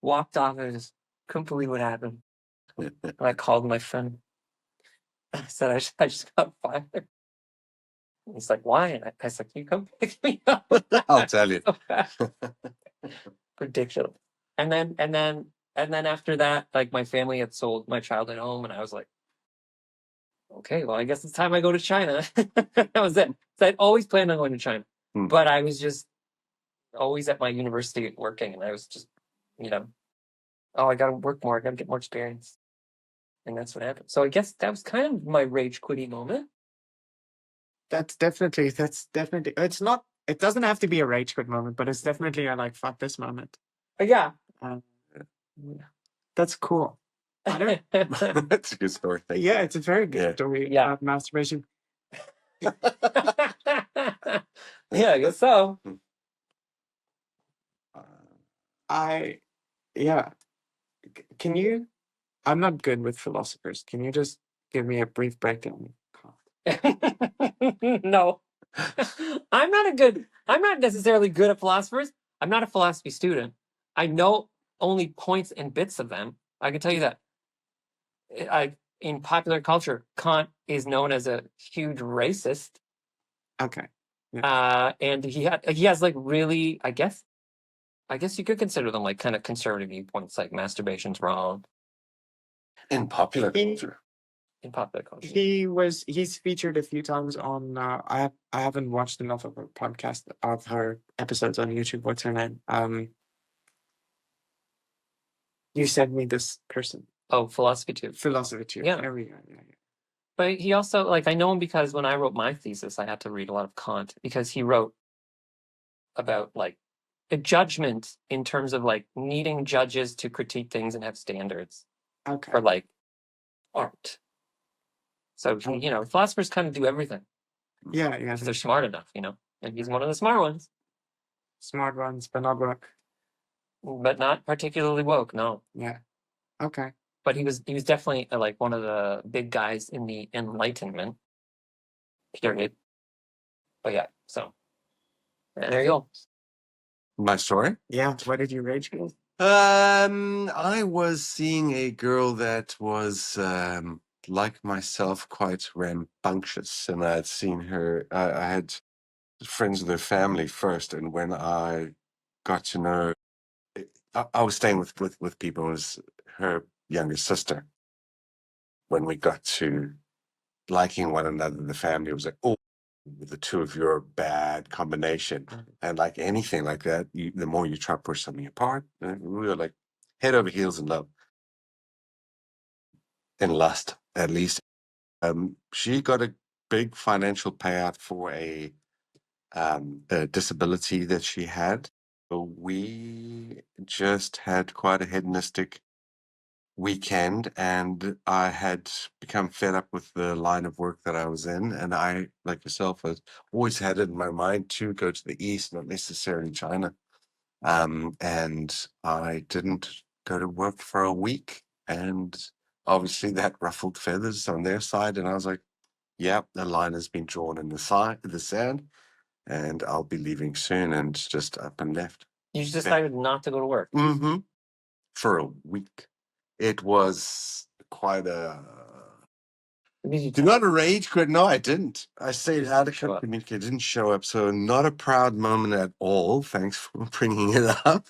walked off and just couldn't believe what happened. And I called my friend. I said, I just got fired. And he's like, why? And I said, can you come pick me up? I'll tell you. Ridiculous. And then after that, like my family had sold my child at home, and I was like, okay, well, I guess it's time I go to China. That was it. So I'd always planned on going to China, but I was just always at my university working, and I was just, oh, I got to work more. I got to get more experience. And that's what happened. So I guess that was kind of my rage quitty moment. That's definitely, it's not, it doesn't have to be a rage quit moment, but it's definitely a like, fuck this moment. Yeah. That's cool. That's a good story. Yeah, it's a very good story of masturbation. Yeah, I guess so. Can you, I'm not good with philosophers. Can you just give me a brief breakdown? No. I'm not necessarily good at philosophers. I'm not a philosophy student. I know only points and bits of them. I can tell you that. In popular culture, Kant is known as a huge racist. Okay. Yeah. And he has like really, I guess you could consider them like kind of conservative viewpoints, like masturbation's wrong. In popular culture. In popular culture. He's featured a few times on I haven't watched enough of her podcast of her episodes on YouTube. What's her name? You sent me this person. Oh, Philosophy Tube. Philosophy Tube. Yeah. There we go. Yeah. But he also, like, I know him because when I wrote my thesis, I had to read a lot of Kant because he wrote about like a judgment in terms of like needing judges to critique things and have standards for like art. So, philosophers kind of do everything. Yeah. If they're smart enough, and he's one of the smart ones. Smart ones, but not woke. But not particularly woke, no. Yeah. Okay. But he was definitely like one of the big guys in the Enlightenment period. But yeah, so there you go. My story? Yeah. What did you rage quit? I was seeing a girl that was like myself, quite rambunctious, and I had seen her. I had friends with her family first, and when I got to know, I was staying with people. It was her younger sister. When we got to liking one another, the family was like, "Oh, the two of you are a bad combination." And like anything like that, the more you try to push something apart, we were like head over heels in love, in lust, at least. She got a big financial payout for a disability that she had. We just had quite a hedonistic weekend, and I had become fed up with the line of work that I was in, and I, like yourself, has always had it in my mind to go to the east, not necessarily China. And I didn't go to work for a week, and obviously that ruffled feathers on their side, and I was like, "Yeah, the line has been drawn in the sand, and I'll be leaving soon," and just up and left. You just decided not to go to work. Mm-hmm. For a week. It was quite a. Do not a rage quit. No, I didn't. I stayed out of communicate. Didn't show up. So not a proud moment at all. Thanks for bringing it up.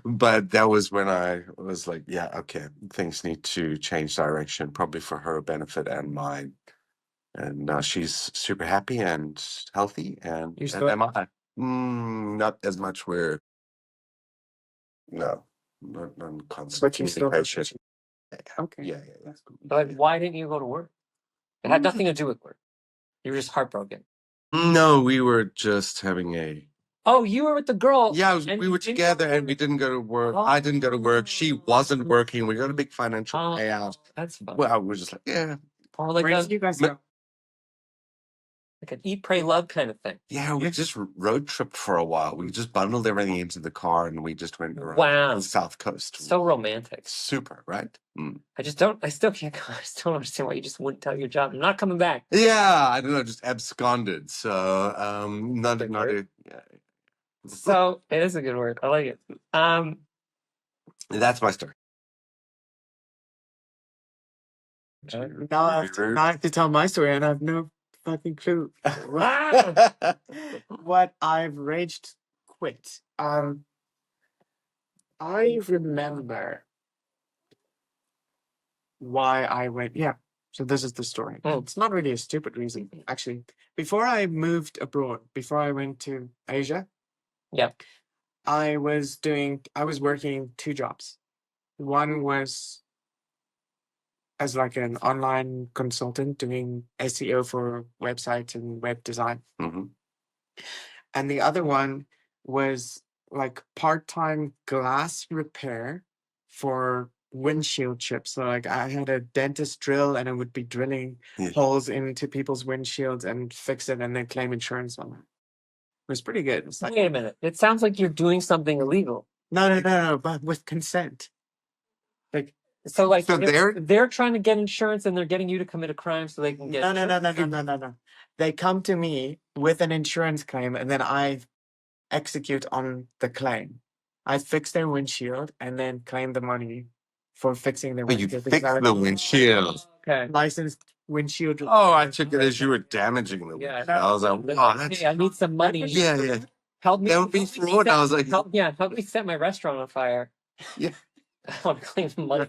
But that was when I was like, yeah, okay, things need to change direction, probably for her benefit and mine. And now she's super happy and healthy. And am I? Not as much where. No, not constant communication. Okay. Yeah. But why didn't you go to work? It had nothing to do with work. You were just heartbroken. No, we were just having a. Oh, you were with the girl. Yeah, and we you were didn't together go to and we work. didn't go to work. Oh. I didn't go to work. She wasn't working. We got a big financial payout. That's fun. Well, we were just like, yeah. Or like Where did you guys go? like an eat, pray, love kind of thing. Yeah, we just road tripped for a while. We just bundled everything into the car and we just went around Wow. the South Coast. So romantic. Super, right? Mm. I still can't go. I still don't understand why you just wouldn't tell your job. I'm not coming back. Yeah, I don't know, just absconded. So, not yeah. So it is a good word. I like it. That's my story. Now I have to tell my story, and I have no fucking clue what I've raged quit. I remember why I went. Yeah, so this is the story. It's not really a stupid reason, actually. Before I moved abroad, before I went to Asia, I was working 2 jobs. One was as like an online consultant doing SEO for websites and web design. Mm-hmm. And the other one was like part-time glass repair for windshield chips. So like I had a dentist drill and I would be drilling holes into people's windshields and fix it and then claim insurance on it. It was pretty good. It's like, Wait a minute. It sounds like you're doing something illegal. no, but with consent. Like So So they're trying to get insurance and they're getting you to commit a crime so they can get no. They come to me with an insurance claim and then I execute on the claim. I fix their windshield and then claim the money for fixing their But you windshield. fixed the windshield. Okay. Licensed windshield. Oh, I took it as you were damaging the windshield. I was like, wow, that's. Hey, I need some money. Yeah. Help me. That would be fraud. I was like, help me set my restaurant on fire. Yeah. I want to claim the money.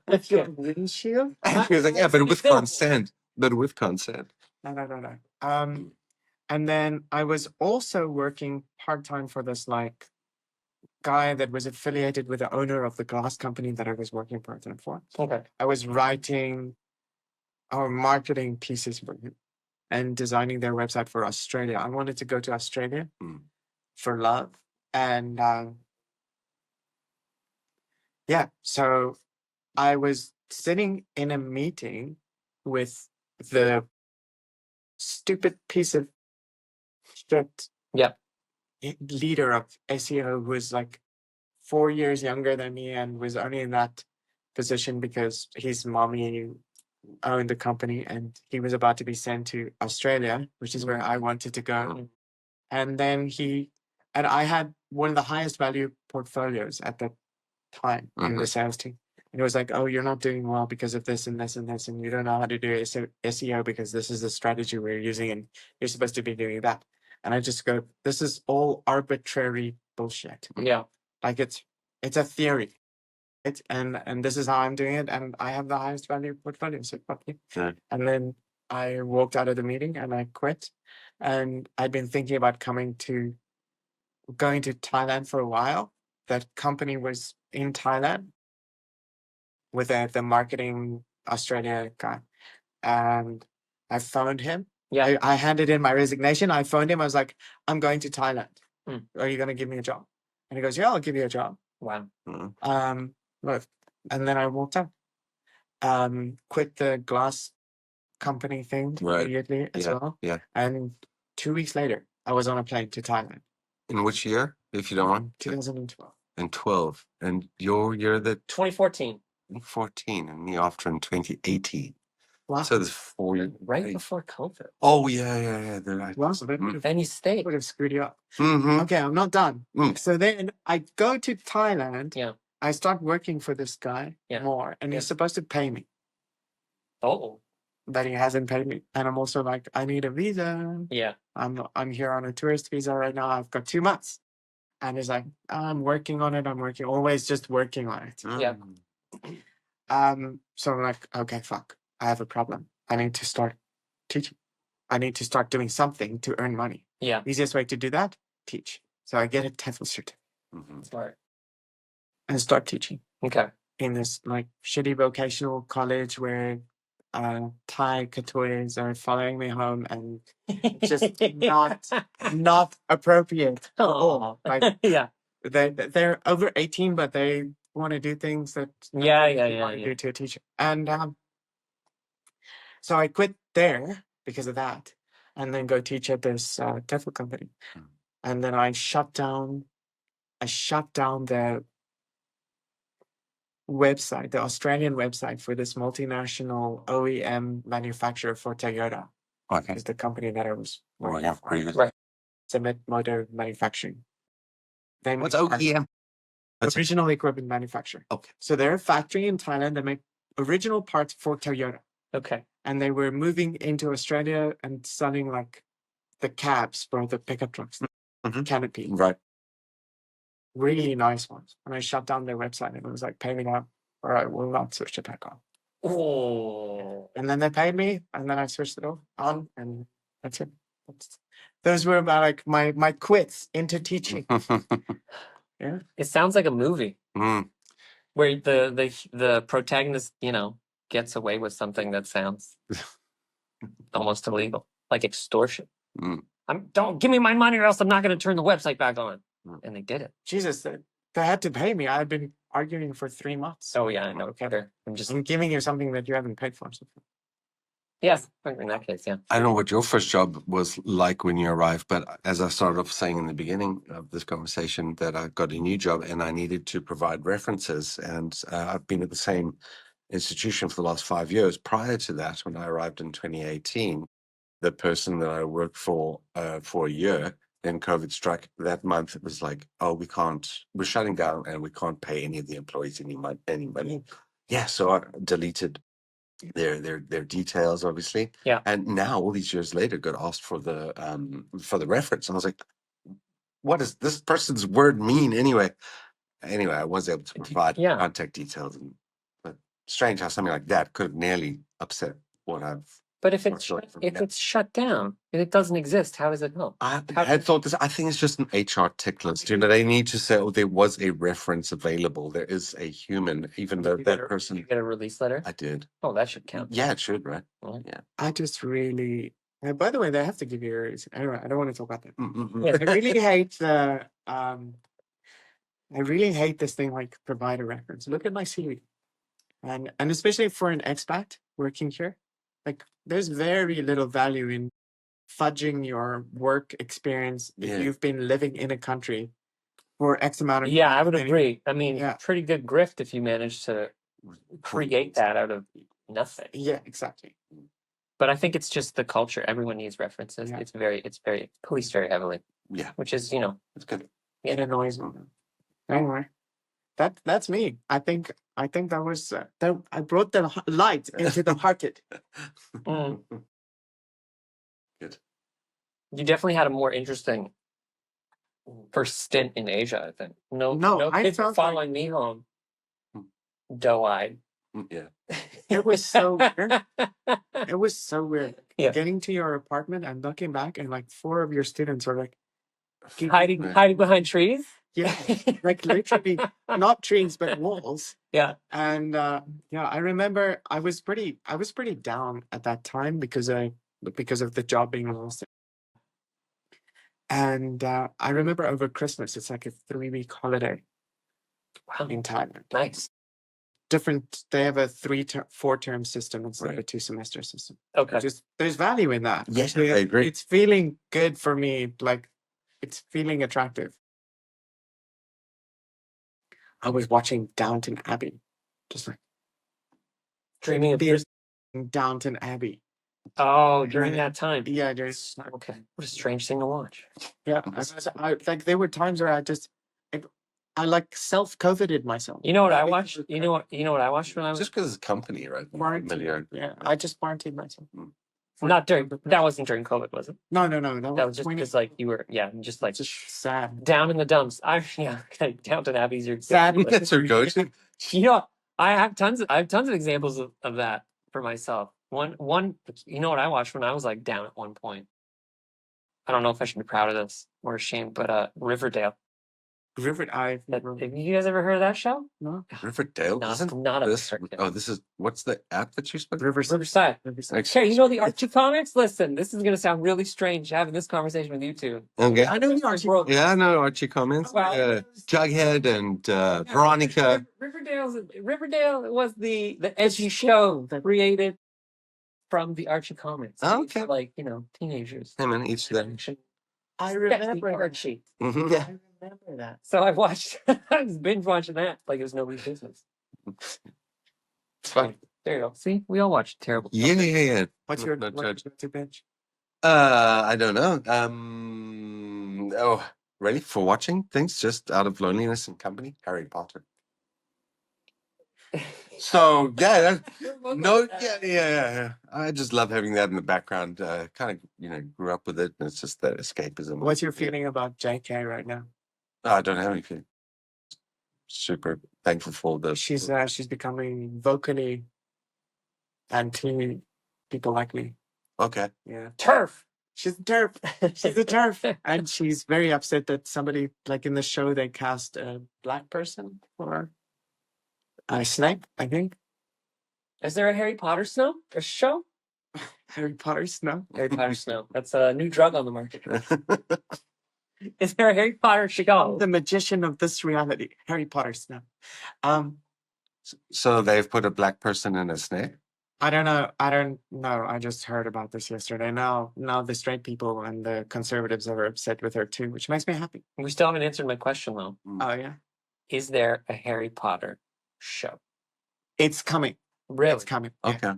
With your windshield? He was like, yeah, but with consent. No. And then I was also working part-time for this like guy that was affiliated with the owner of the glass company that I was working part-time for. Okay. I was writing our marketing pieces for him and designing their website for Australia. I wanted to go to Australia for love. And so I was sitting in a meeting with the stupid piece of shit leader of SEO who was like 4 years younger than me and was only in that position because his mommy owned the company and he was about to be sent to Australia, which is where I wanted to go. And then I had one of the highest value portfolios at that time in the sales team. And it was like, oh, you're not doing well because of this and this and this, and you don't know how to do SEO because this is the strategy we're using and you're supposed to be doing that. And I just go, this is all arbitrary bullshit. Yeah. Like it's a theory. And this is how I'm doing it, and I have the highest value portfolio, so fuck you. And then I walked out of the meeting and I quit. And I'd been thinking about going to Thailand for a while. That company was in Thailand with the marketing Australia guy. And I phoned him. Yeah. I handed in my resignation. I phoned him. I was like, I'm going to Thailand. Are you going to give me a job? And he goes, yeah, I'll give you a job. Wow. And then I walked out. quit the glass company thing Right. immediately as Yeah. well. Yeah. And 2 weeks later, I was on a plane to Thailand. In which year, if you don't mind? 2012. In 12. And your year that 2014, 14, and me after in 2018. Wow. So there's 4 years. right before COVID. Oh, yeah. Then I, Wow, so that would have, And you stayed. would have screwed you up. Mhm. Okay, I'm not done. Mm. So then I go to Thailand. Yeah. I start working for this guy Yeah. more, and Yeah. he's supposed to pay me, Oh, but he hasn't paid me. And I'm also like, I need a visa. yeah. I'm here on a tourist visa right now. I've got 2 months. And he's like, I'm working on it. I'm working, always just working on it. Yeah. So I'm like, okay, fuck. I have a problem. I need to start teaching. I need to start doing something to earn money. Yeah. Easiest way to do that, teach. So I get a TEFL certificate Mhm. Smart. and start teaching Okay. in this like shitty vocational college where Thai katoys are following me home and just not appropriate at all. Oh, Like yeah. they're over 18, but they want to do things that Yeah, you yeah, want to yeah. do to a teacher. And so I quit there because of that, and then go teach at this TEFL company. Mm. And then I shut down the website, the Australian website for this multinational OEM manufacturer for Toyota. Okay. Is the company that I was Oh, working yeah. for. Very good. Right. Cement motor manufacturing. They What's make OEM? That's it. original equipment manufacturer. Okay. So they're a factory in Thailand that make original parts for Toyota. Okay. And they were moving into Australia and selling like the cabs for the pickup trucks, Mhm. canopy, Right. really nice ones. And I shut down their website and it was like, pay me now or I will not switch it back on. Oh. And then they paid me and then I switched it on and that's it. Those were like my quits into teaching. Yeah. It sounds like a movie Mm. where the protagonist, gets away with something that sounds almost illegal, like extortion. Mm. Don't give me my money or else I'm not going to turn the website back on. Mm. And they did it. Jesus, they had to pay me. I've been arguing for 3 months. Oh yeah, I know. Okay. Sure. I'm just I'm giving you something that you haven't paid for. yes. In that case, yeah. I don't know what your first job was like when you arrived, but as I started off saying in the beginning of this conversation, that I got a new job and I needed to provide references. And I've been at the same institution for the last 5 years. Prior to that, when I arrived in 2018, the person that I worked for a year, then COVID struck that month. It was like, oh, we're shutting down and we can't pay any of the employees any money. Yeah, so I deleted their details, obviously. Yeah. And now, all these years later, got asked for the reference. And I was like, what does this person's word mean anyway? Anyway, I was able to provide Yeah. contact details. But strange how something like that could have nearly upset what I've. But if Or it's short shut, for- if yeah. it's shut down and it doesn't exist, how does it know? I How- had thought this. I think it's just an HR tick list. They need to say, oh, there was a reference available. There is a human, even though You that get a- person. You get a release letter. I did. Oh, that should count. Yeah, it should, right? Yeah. Yeah. I just really. By the way, they have to give you a reason. Anyway, I don't want to talk about that. Mm-mm-mm. Yeah. I really hate the. I really hate this thing like provide a reference. Look at my CV, and especially for an expat working here, like there's very little value in fudging your work experience if Yeah. you've been living in a country for X amount of Yeah, I time. would agree. I mean, Yeah. pretty good grift if you manage to create that out of nothing. Yeah, exactly. But I think it's just the culture. Everyone needs references. Yeah. It's very policed very heavily, Yeah, which is, it's good. It annoys me. Anyway, that's me. I think that was that I brought the light into the hearted. Mm. Good. you definitely had a more interesting first stint in Asia, I think. No, No, I kids were felt following me home, Hmm. doe-eyed. Yeah. It was so weird. It was so weird. Yeah. Getting to your apartment and looking back, and like 4 of your students are like, hiding behind trees. yeah, like literally not trees but walls. Yeah. And I remember I was pretty down at that time because of the job being lost. And I remember over Christmas, it's like a 3-week holiday Wow. in Thailand. Nice. different. They have a 4-term system instead of a Right. 2-semester system. Okay. Just there's value in that. Yes, Like, I agree. It's feeling good for me. Like it's feeling attractive. I was watching Downton Abbey, just like Dreaming of this Downton Abbey. during that time. Yeah, Okay. What a strange thing to watch. yeah. Like there were times where I like self-coveted myself. You know what I Maybe watched? You know what I watched when I was Just because it's company, right? quarantined. Familiar. Yeah, I just quarantined myself. not during that wasn't during COVID, was it? No. That was just 20 because like you were just like just sad. down in the dumps. Okay, Downton Abbey's your Sad. That's our go-to. You know, I have tons of examples of that for myself. One you know what I watched when I was like down at one point. I don't know if I should be proud of this or ashamed, but Riverdale. Have Have you guys ever heard of that show? no Riverdale. No, Isn't not a this? Riverdale. Oh, this is what's the app that you spoke? Riverside. Okay, you know the Archie comics? Listen, this is gonna sound really strange having this conversation with you two. Okay. I know the Archie. World. Yeah, I know Archie comments. Well- Jughead and Veronica. Riverdale was the edgy show created from the Archie comics. Oh, okay. Like, teenagers. Hey man, each to them. I Sexy remember Archie. Mhm. Yeah, I remember that. So I watched I was binge watching that like it was nobody's business. It's fine. There you go. See, we all watch terrible stuff. Yeah. What's your No judge. go-to binge? I don't know. Ready for watching things just out of loneliness and company? Harry Potter. So yeah, yeah. I just love having that in the background. Kind of, grew up with it, and it's just that escapism. What's your feeling about JK right now? Oh, I don't have any feeling. Super thankful for this. She's becoming vocally anti people like me. Okay. Yeah, Turf. she's a turf. She's a turf, and she's very upset that somebody like in the show they cast a black person for Snape. I think Is there a Harry Potter show? Harry Potter Snow. Harry Potter Snow. That's a new drug on the market. Is there a Harry Potter show? The magician of this reality, Harry Potter Snow. So they've put a black person in a snake. I don't know. I just heard about this yesterday. Now the straight people and the conservatives are upset with her too, which makes me happy. We still haven't answered my question though. Oh yeah, Is there a Harry Potter show? it's coming. Really? It's coming. Yeah. Okay.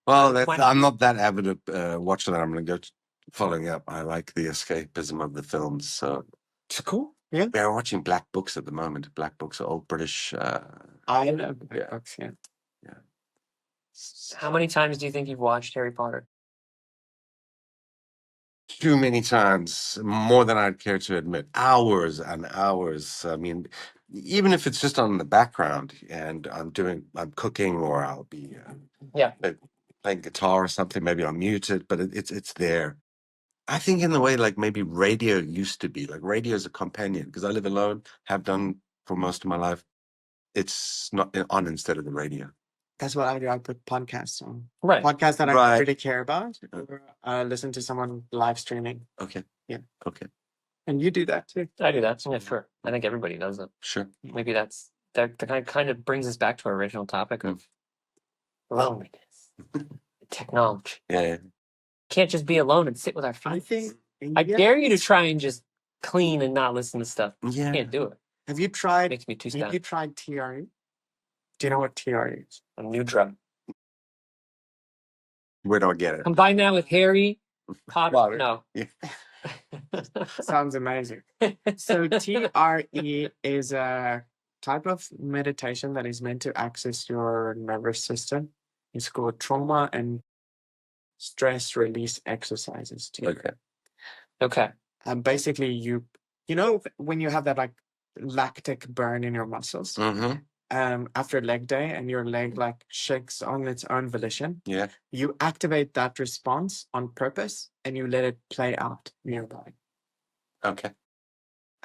Well, When- I'm not that avid a watcher that I'm going to go following up. I like the escapism of the films. So It's cool. Yeah, we're watching Black Books at the moment. Black Books are old British. I love Yeah. books. Yeah, How many times do you think you've watched Harry Potter? Too many times, more than I'd care to admit. Hours and hours. I mean, even if it's just on the background and I'm cooking or I'll be maybe playing guitar or something, maybe I'll mute it, but it's there. I think in the way like maybe radio used to be, like radio is a companion because I live alone, have done for most of my life. It's not on instead of the radio. that's what I do. I put podcasts on. Right. Podcasts that I Right. really care about. Or, listen to someone live streaming, Okay. Yeah. Okay. and you do that too. I do that. Yeah, sure. I think everybody does it. Sure. Maybe that kind of brings us back to our original topic of loneliness, technology. Yeah. Can't just be alone and sit with our feet. I think. I yeah. dare you to try and just clean and not listen to stuff. Yeah. Can't do it. Have you tried? Makes me too Have sad. you tried TRE? Do you know what TRE is? A new drug. Where do I get it? Combine that with Harry Potter. Potter. No. Yeah. Sounds amazing. So TRE is a type of meditation that is meant to access your nervous system. It's called trauma and stress release exercises. Okay. Okay. Basically, you know when you have that like lactic burn in your muscles Mm-hmm. After leg day, and your leg like shakes on its own volition. Yeah. You activate that response on purpose, and you let it play out in your body. Okay.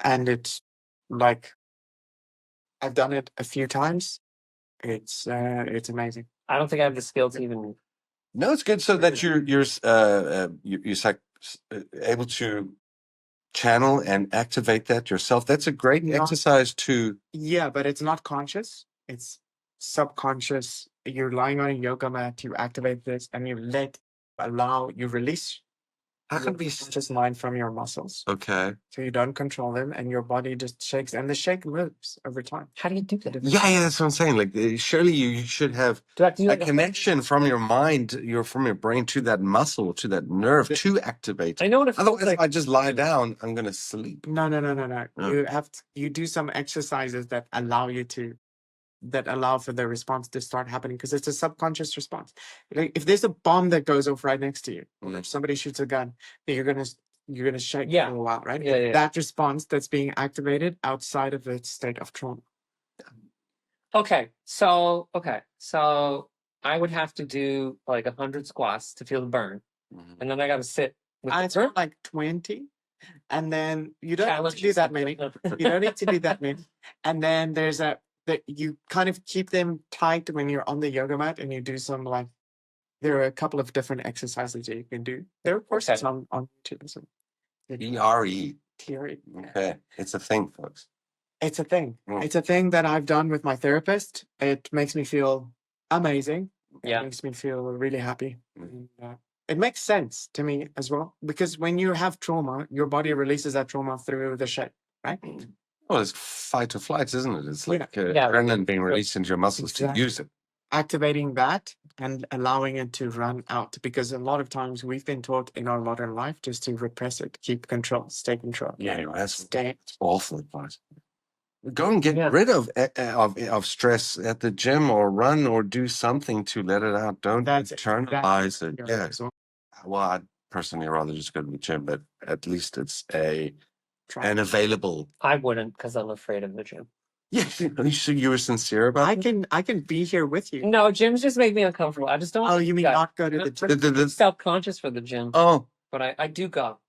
And it's like I've done it a few times. It's amazing. I don't think I have the skill to even. No, it's good so that you're able to channel and activate that yourself. That's a great Yeah. exercise to. Yeah, but it's not conscious. It's subconscious. You're lying on a yoga mat, you activate this, and you release How your can we? conscious mind from your muscles. Okay. So you don't control them, and your body just shakes, and the shake moves over time. How do you do that? Yeah, that's what I'm saying. Like, surely you should have Do I have to do a like connection from your mind, from your brain to that muscle, to that nerve, to activate. I know what it feels Otherwise, like. if I just lie down, I'm gonna sleep. No. Oh. You do some exercises that allow for the response to start happening, because it's a subconscious response. Like if there's a bomb that goes off right next to you, or if somebody shoots a gun, then you're gonna shake Yeah. for a while, right? Yeah, yeah. That response that's being activated outside of the state of trauma. Okay, so I would have to do like 100 squats to feel the burn, and then I got to sit with I the turn burn. like 20, and then you don't need to Challenge do that yourself. many. You don't need to do that many. And then there's that you kind of keep them tight when you're on the yoga mat, and you do some like, there are a couple of different exercises that you can do. There are courses on YouTube. So ERE. theory. Okay, it's a thing, folks. It's a thing. Mm. It's a thing that I've done with my therapist. It makes me feel amazing. Yeah. It makes me feel really happy. Mm. And, it makes sense to me as well, because when you have trauma, your body releases that trauma through the shake, right? Well, it's fight or flight, isn't it? It's like Yeah. adrenaline being released into your muscles Exactly. to use it. Activating that and allowing it to run out, because a lot of times we've been taught in our modern life just to repress it, keep control, stay control. Yeah, that's Stay. awful advice. Go and get Yeah. rid of stress at the gym, or run, or do something to let it out. Don't That's internalize it. exactly Yeah. right. So Well, I'd personally rather just go to the gym, but at least it's try. an available. I wouldn't, because I'm afraid of the gym. Yeah. So you were sincere about I can be here with you. No, gyms just make me uncomfortable. I just don't. Oh, you mean Yeah. not go to the gym? it. Self-conscious for the gym, Oh, but I do go.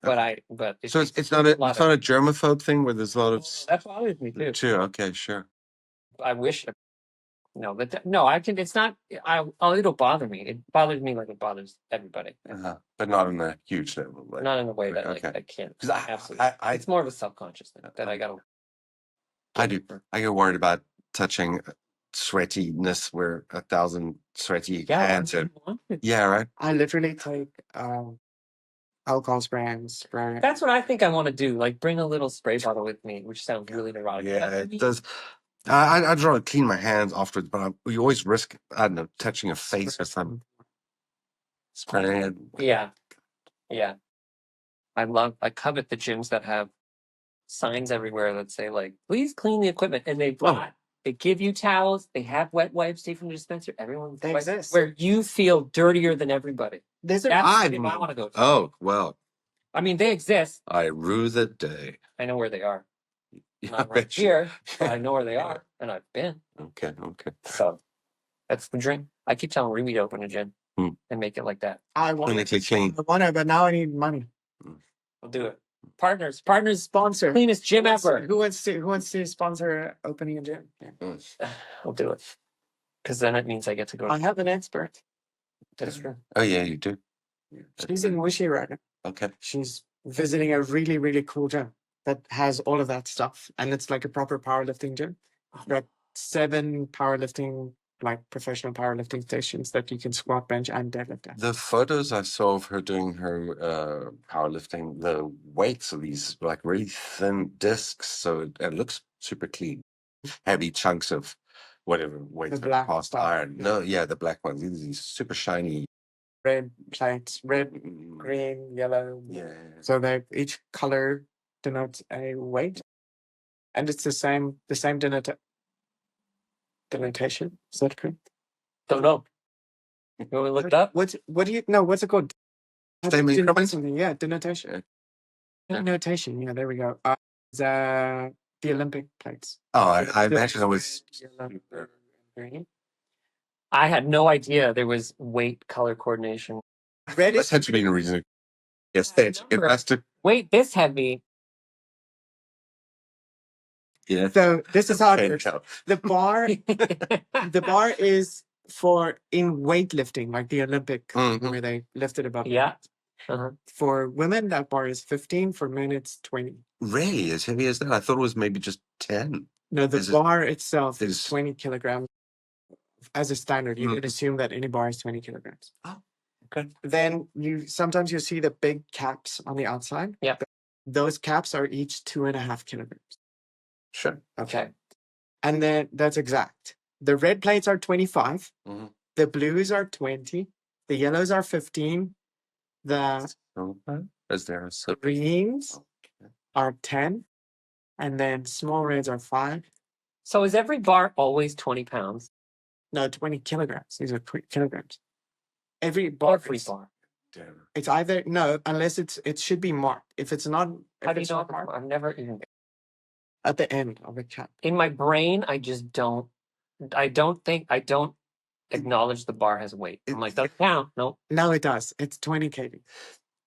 But so it's not a germaphobe thing where there's a lot of that bothers me too. Okay, sure. I wish. No, I can. It's not. It'll bother me. It bothers me like it bothers everybody. But not on a huge level. Like, Not in a way that like okay. I can't. 'Cause Absolutely. I It's more of a self-conscious thing that I gotta. I do. I get worried about touching sweatiness where 1,000 sweaty hands are. Yeah, right. I literally take alcohol spray and spray. That's what I think I want to do. Like bring a little spray bottle with me, which sounds really neurotic. Yeah, it does. I'd rather clean my hands afterwards, but we always risk, I don't know, touching a face or something. Spraying it. Yeah. I covet the gyms that have signs everywhere that say like, please clean the equipment, and they give you towels, they have wet wipes from the dispenser. Everyone's They exist. where you feel dirtier than everybody. That's I want to go to. Oh, well, I mean, they exist. I rue the day. I know where they are. Yeah, Not right here, but I know where they are, and I've been. Okay. So that's the dream. I keep telling Remy to open a gym and make it like that. I want Clinically clean. I want to, but now I need money. We'll do it. Partners, Sponsor. cleanest gym ever. Who wants to sponsor opening a gym? Yeah. We'll do it. Because then it means I get to go. I have an expert. That's true. Oh, yeah, you do. She's in Wuxi right now. Okay. She's visiting a really, really cool gym that has all of that stuff. And it's like a proper powerlifting gym. There are 7 powerlifting, like professional powerlifting stations that you can squat, bench, and deadlift at. The photos I saw of her doing her powerlifting, the weights of these like really thin discs, so it looks super clean. Heavy chunks of whatever weights, The black cast stuff. iron. No, yeah, the black ones. These super shiny. Red plates, red, green, yellow. Yeah. So they each color denotes a weight, and it's the same denotation. Is that correct? Don't know. You want me to look it up? What do you know? What's it called? Same increments? Yeah, denotation. Denotation. Yeah, there we go. The Olympic plates. Oh, I imagine it was. Yellow, green. I had no idea there was weight color coordination. Red That's is had to be a reason. Yes, it has to. Weight this heavy. Yeah. so. This is how it Can't works. tell. The bar is for in weightlifting, like the Olympic, Mhm. where they lifted above. Yeah. Uh-huh. For women, that bar is 15. For men, it's 20. Really, as heavy as that? I thought it was maybe just 10. No, the Is it- bar itself is is- 20 kilograms as a standard. You Mm. could assume that any bar is 20 kilograms. Oh, okay. Then sometimes you see the big caps on the outside. Yeah. Those caps are each 2.5 kilograms. Sure. Okay. And then that's exact. The red plates are 25. Mhm. The blues are 20. The yellows are 15. The Okay. Is there a sub? greens Okay. are 10. And then small reds are 5. So is every bar always 20 pounds? No, 20 kilograms. These are 20 kilograms. Every bar. Every bar. Damn. It's either no, unless it should be marked. If it's not, How if do you it's know? not marked I've never even. at the end of a cap. In my brain, I just don't. I don't acknowledge the bar has weight. I'm like, doesn't count. No. No, it does. It's 20 kg.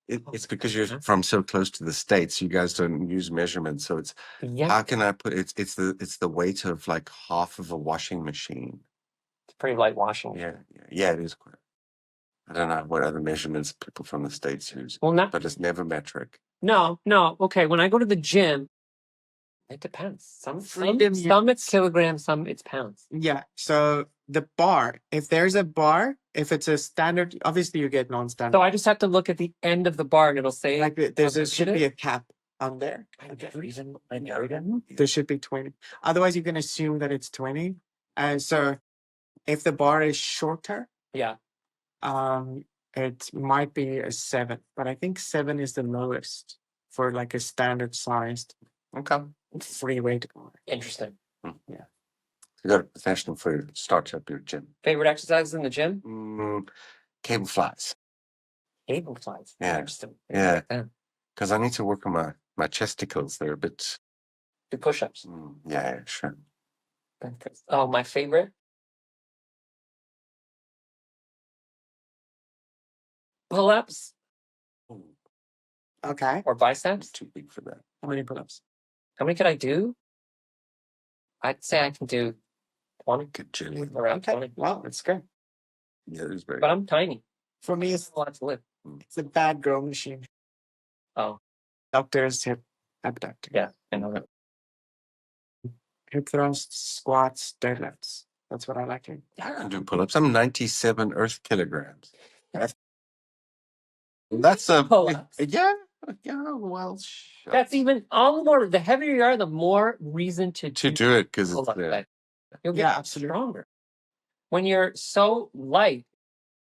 It's because you're from so close to the States. You guys don't use measurements, so it's Yeah. how can I put it's the weight of like half of a washing machine. It's pretty light washing. Yeah, it is quite. I don't know what other measurements people from the States use, Well, not. but it's never metric. No. Okay. When I go to the gym, it depends. Some Freedom, some it's kilograms, some it's pounds. Yeah. So the bar, if there's a bar, if it's a standard, obviously you get non-standard. So I just have to look at the end of the bar and it'll say like there's how should much it be is? a cap on there. I never even. There should be 20. Otherwise, you can assume that it's 20. And so if the bar is shorter, Yeah. it might be a 7. But I think 7 is the lowest for like a standard sized Okay. free weight bar. Interesting. You got a professional for start up your gym. Favorite exercises in the gym? Cable flies. Cable flies. Yeah. Interesting. Yeah. Yeah. Because I need to work on my chesticles. They're a bit. Do push-ups. Yeah, sure. Oh, my favorite. Pull-ups Okay. or biceps. Too big for that. How many pull-ups? How many could I do? I'd say I can do 20. Good chili. Around Okay. 20. Wow, that's good. Yeah, it was very. But I'm tiny. For me, It's a lot to lift. it's a bad girl machine. Oh, Doctors hip abductor. yeah. I know that. Hip thrusts, squats, deadlifts. That's what I like. I don't do pull-ups. I'm 97 Earth kilograms. That's a Pull-ups. Yeah. Well, That's even all the more. The heavier you are, the more reason to do it because it's pull-up. there. You'll get Yeah, absolutely. stronger. When you're so light,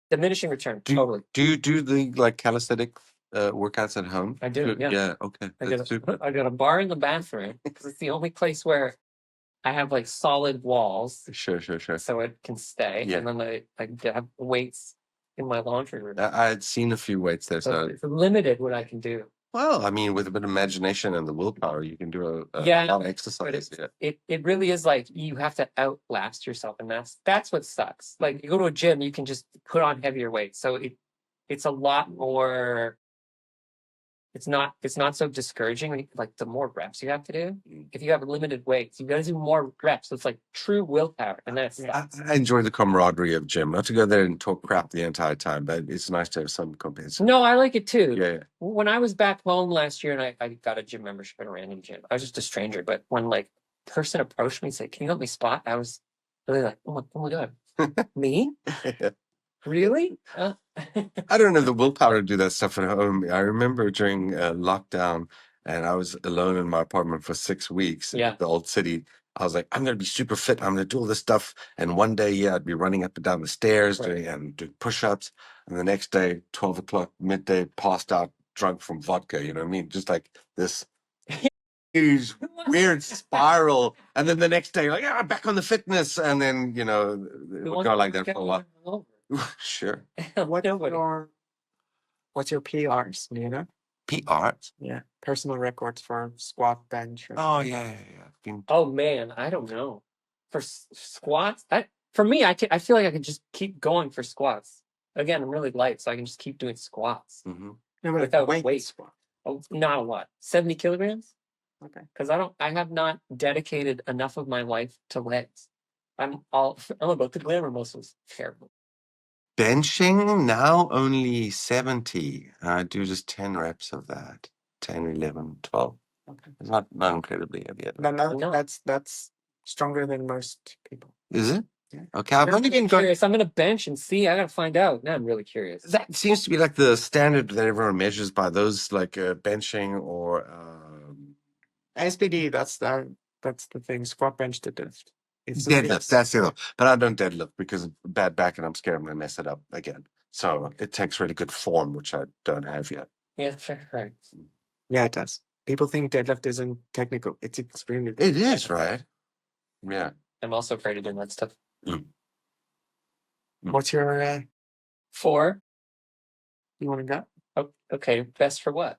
diminishing return. Totally. Do you do the like calisthenic workouts at home? I do, yeah. Yeah. Okay. I That's super. got a bar in the bathroom because it's the only place where I have like solid walls, Sure. so it can stay. Yeah. And then I have weights in my laundry room. I had seen a few weights there, So so it's limited what I can do. well, I mean, with a bit of imagination and the willpower, you can do a Yeah, lot of But exercise. it really is like you have to outlast yourself, and that's what sucks. Like you go to a gym, you can just put on heavier weights, so it's a lot more. It's not so discouraging. Like the more reps you have to do, if you have limited weights, you got to do more reps. So it's like true willpower, and that's I enjoy the camaraderie of gym. Not to go there and talk crap the entire time, but it's nice to have some competition. no, I like it too. Yeah. When I was back home last year and I got a gym membership at a random gym, I was just a stranger. But when like a person approached me and said, "Can you help me spot?" I was really like, "Oh my god, me? Really?" I don't have the willpower to do that stuff at home. I remember during lockdown, and I was alone in my apartment for 6 weeks Yeah. in the old city. I was like, I'm going to be super fit. I'm going to do all this stuff. And one day, I'd be running up and down the stairs Right. doing push-ups. And the next day, 12 o'clock, midday, passed out, drunk from vodka. You know what I mean? Just like this huge, weird spiral. And then the next day, like, I'm back on the fitness. And then, it would go like that for a while. Sure. What's Nobody. your PRs? Do you know? PRs? Yeah, personal records for squat, bench. Oh, yeah. Been- Oh man, I don't know. For squats, for me, I feel like I can just keep going for squats. Again, I'm really light, so I can just keep doing squats Mhm. No, but without weight weight. squat. Oh, not a lot. 70 kilograms? Okay. Because I have not dedicated enough of my life to legs. I'm about the glamour muscles. Terrible. Benching now only 70. I do just 10 reps of that. 10, 11, 12. Okay. It's not incredibly heavy. No, No. that's stronger than most people. Is it? Yeah. Okay, I've I'm only really been going. curious. I'm gonna bench and see. I gotta find out. Now I'm really curious. That seems to be like the standard that everyone measures by, those like benching or SPD, that's the thing. Squat, bench, deadlift. It's deadlift. That's the other. But I don't deadlift because of bad back, and I'm scared I'm going to mess it up again. So it takes really good form, which I don't have yet. Yeah, sure, right. Yeah, it does. People think deadlift isn't technical. It's extremely. It is, right? Yeah. I'm also afraid of doing that stuff. What's your 4. you want to go? Oh, okay. Best for what?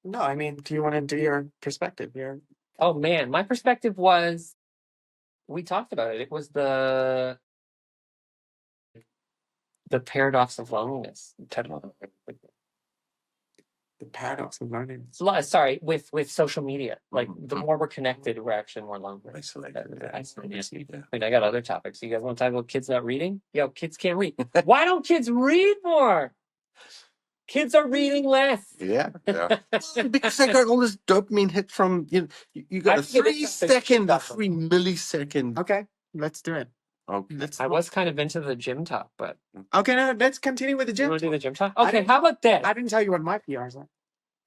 No, I mean, do you want to do your perspective here? Oh man, my perspective was, we talked about it. It was the paradox of loneliness. The paradox of learning. Sorry, with social media. Like the more we're connected, we're actually more lonely. Isolated. Isolated. I mean, I got other topics. You guys want to talk about kids not reading? Yo, kids can't read. Why don't kids read more? Kids are reading less. Yeah. Because they got all this dopamine hit from, you got I a think it 3 is something second, a special. 3 millisecond. Okay, let's do it. Okay. I was kind of into the gym talk, but Okay, now let's continue with the you gym. want to do the gym talk? I Okay, didn't- how about that? I didn't tell you what my PRs are.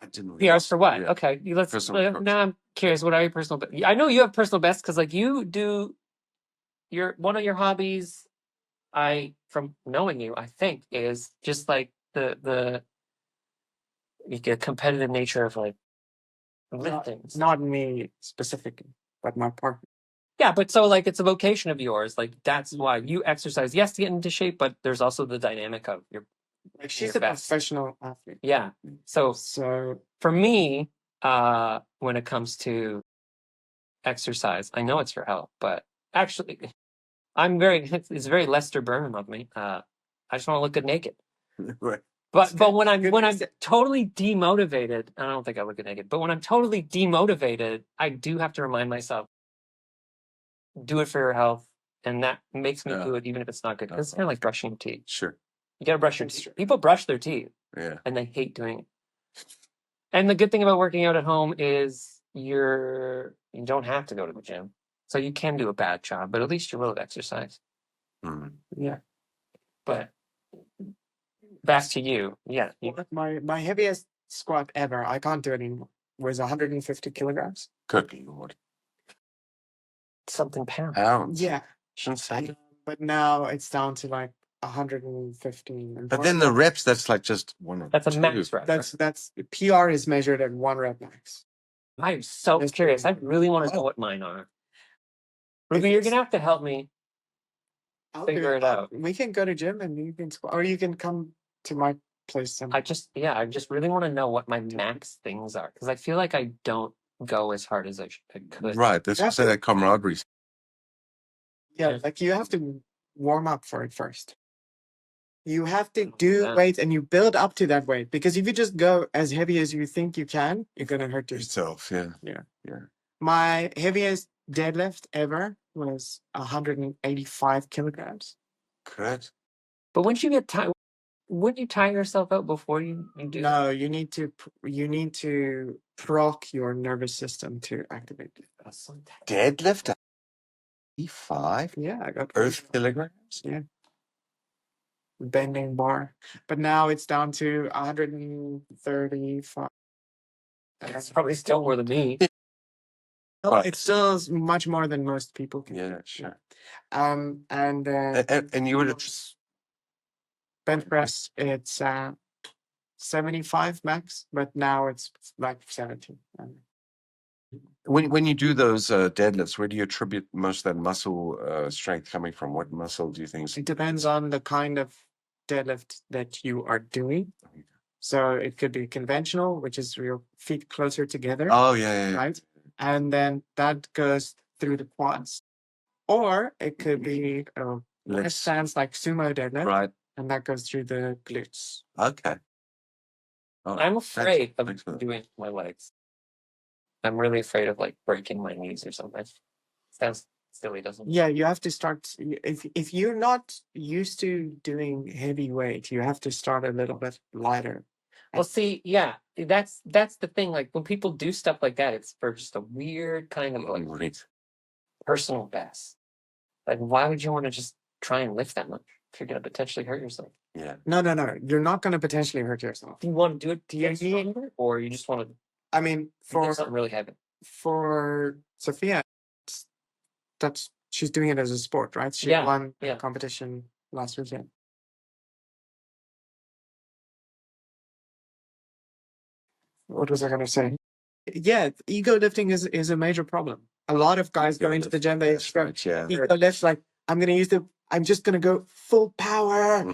I didn't PRs for what? Yeah. Okay, let's. Personal growth. Now I'm curious. What are your personal? I know you have personal bests because, like, you do. One of your hobbies, from knowing you, I think, is just like the competitive nature of like lifting. Not me specifically, but my partner. Yeah, but so like it's a vocation of yours. Like that's why you exercise. Yes, to get into shape, but there's also the dynamic of your. Like she's Your a best. professional athlete. Yeah. So So for me, when it comes to exercise, I know it's for health, but actually, it's very Lester Burnham of me. I just want to look good naked. Right. But when I'm Good. totally demotivated, I don't think I look good naked. But when I'm totally demotivated, I do have to remind myself, do it for your health, and that makes me do it even if it's not good. Because it's kind of like brushing your teeth. Sure. You got to brush your teeth. People brush their teeth, Yeah. and they hate doing it. And the good thing about working out at home is you don't have to go to the gym, so you can do a bad job, but at least you will exercise. yeah. But back to you. Yeah. My heaviest squat ever, I can't do it anymore, was 150 kilograms. Good Lord. Something pounds. Pounds. Yeah. Shouldn't say. But now it's down to like 115. And But then the reps, that's like just one or That's a two. max rep. that's PR is measured at 1 rep max. I'm so Yes, curious. I please. really want to know what mine are. Ruby, you're gonna have to help me figure it out. We can go to gym and you can squat, or you can come to my place. I just really want to know what my max things are because I feel like I don't go as hard as I could. Right. That's That's say that camaraderie. Yeah, like you have to warm up for it first. You have to do Yeah. weight and you build up to that weight, because if you just go as heavy as you think you can, you're gonna hurt yourself. Yourself, yeah. My heaviest deadlift ever was 185 kilograms. Good. But wouldn't you get tired? Wouldn't you tire yourself out before you do? No, you need to proc your nervous system to activate it. Deadlift 85 Yeah, I got Earth kilograms. Yeah. Bending bar, but now it's down to 135. That's probably still more than me. No, Right. it's still much more than most people can. Yeah, sure. And And you would have bench press, it's 75 max, but now it's like 70. when you do those deadlifts, where do you attribute most of that muscle strength coming from? What muscle do you think is It depends on the kind of deadlift that you are doing. So it could be conventional, which is your feet closer together, Oh yeah. right? And then that goes through the quads. Or it could be Less. stance like sumo deadlift, Right. and that goes through the glutes. Okay. Oh, I'm afraid thanks for of that. doing my legs. I'm really afraid of like breaking my knees or something. Sounds silly, doesn't it? Yeah, you have to start. If you're not used to doing heavy weight, you have to start a little bit lighter. Well, see, yeah, that's the thing. Like when people do stuff like that, it's for just a weird kind of like Right. personal best. Like, why would you want to just try and lift that much if you're going to potentially hurt yourself? Yeah. No. You're not going to potentially hurt yourself. Do you want to do it to you get need- stronger, or you just want to I mean, do something really heavy? for Sophia, she's doing it as a sport, right? She Yeah, won yeah. a competition last weekend. What was I going to say? Yeah, ego lifting is a major problem. A lot of guys go into the gym, they That's right, yeah. ego lifts like, I'm just going to go full power.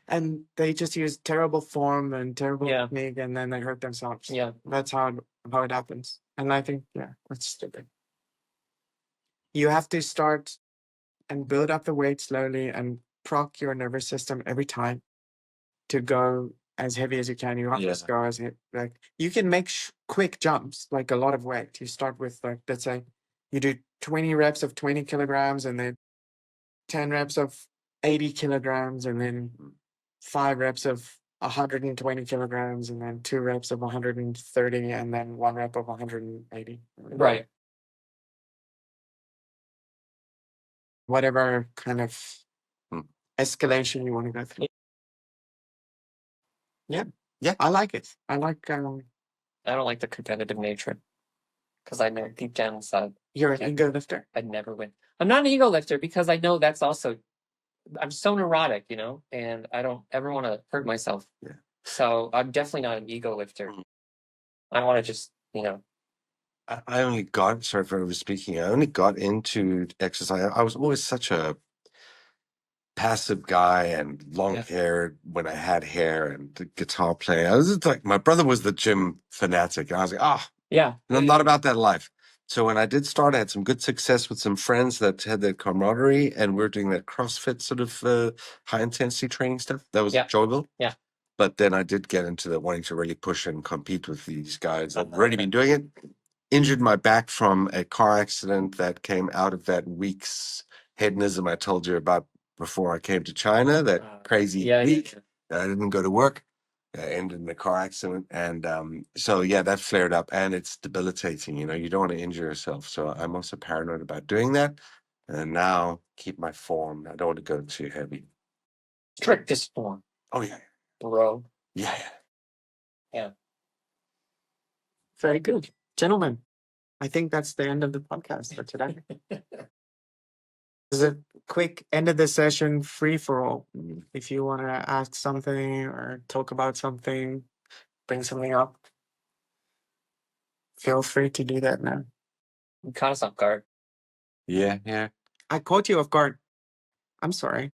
And they just use terrible form and terrible Yeah. technique, and then they hurt themselves. Yeah. That's how it happens. And I think, that's stupid. You have to start and build up the weight slowly and proc your nervous system every time to go as heavy as you can. You always go as like you can make quick jumps, like a lot of weight. You start with like, let's say you do 20 reps of 20 kilograms, and then 10 reps of 80 kilograms, and then 5 reps of 120 kilograms, and then 2 reps of 130, and then 1 rep of 180. Right. Whatever kind of escalation you want to go through. Yeah, I like it. I like. I don't like the competitive nature, because I know deep down inside You're an ego lifter. I'd never win. I'm not an ego lifter because I know that's also, I'm so neurotic, and I don't ever want to hurt myself. Yeah. So I'm definitely not an ego lifter. I want to just, I only got, sorry for overspeaking, I only got into exercise. I was always such a passive guy and long hair when I had hair, and the guitar player. I was just like, my brother was the gym fanatic. And I was like, yeah, I'm not about that life. So when I did start, I had some good success with some friends that had that camaraderie, and we are doing that CrossFit sort of high intensity training stuff. That was enjoyable. Yeah. But then I did get into the wanting to really push and compete with these guys. I've already been doing it. Injured my back from a car accident that came out of that week's hedonism I told you about before I came to China, that crazy week. I didn't go to work. I ended in a car accident. And so, that flared up, and it's debilitating. You don't want to injure yourself. So I'm also paranoid about doing that. And now keep my form. I don't want to go too heavy. strictest form, Oh, yeah. bro. Yeah. Very good. Gentlemen, I think that's the end of the podcast for today. This is a quick end of the session, free for all. If you want to ask something or talk about something, bring something up, feel free to do that now. You caught us off guard. Yeah. I caught you off guard. I'm sorry.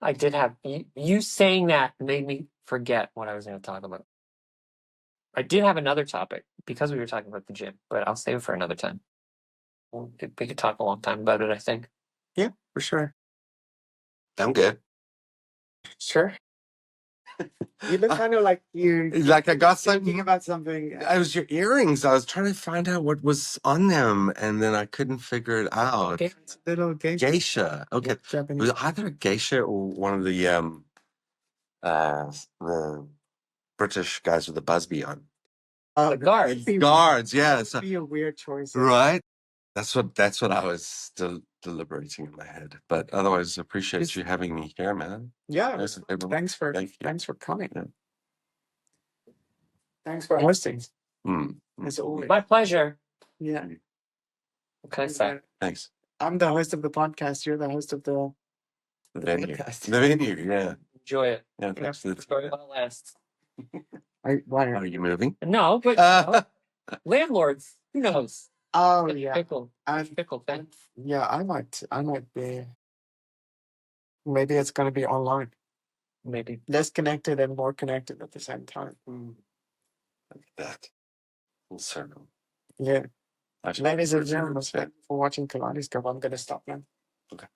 I did have, you saying that made me forget what I was going to talk about. I did have another topic because we were talking about the gym, but I'll save it for another time. We could talk a long time about it, I think. Yeah, for sure. I'm good. Sure. You look kind of like you Like I got thinking something. about something. It was your earrings. I was trying to find out what was on them, and then I couldn't figure it out. Okay. It's a little geisha. Geisha. Okay. It Japanese. was either a geisha or one of the British guys with the Busby on. The guards. Guards, yeah. That'd be a weird choice. Right? That's what I was still deliberating in my head. But otherwise, appreciate you having me here, man. Yeah. Yes, everyone. Thanks for coming. Yeah. Thanks for hosting. Mm. As always. My pleasure. Yeah. What can I say? Thanks. I'm the host of the podcast. You're the host of the venue. podcast. The venue, yeah. Enjoy it. Yeah, thanks for the Very well last. Why Are you moving? No, but landlords, who knows? Oh yeah. Pickle. Pickle thing. Yeah, I might be. Maybe it's gonna be online. Maybe. Less connected and more connected at the same time. Look at that. Full circle. Yeah. Actually, Ladies and gentlemen, thank you for watching Kaleidoscope. I'm gonna stop now. Okay.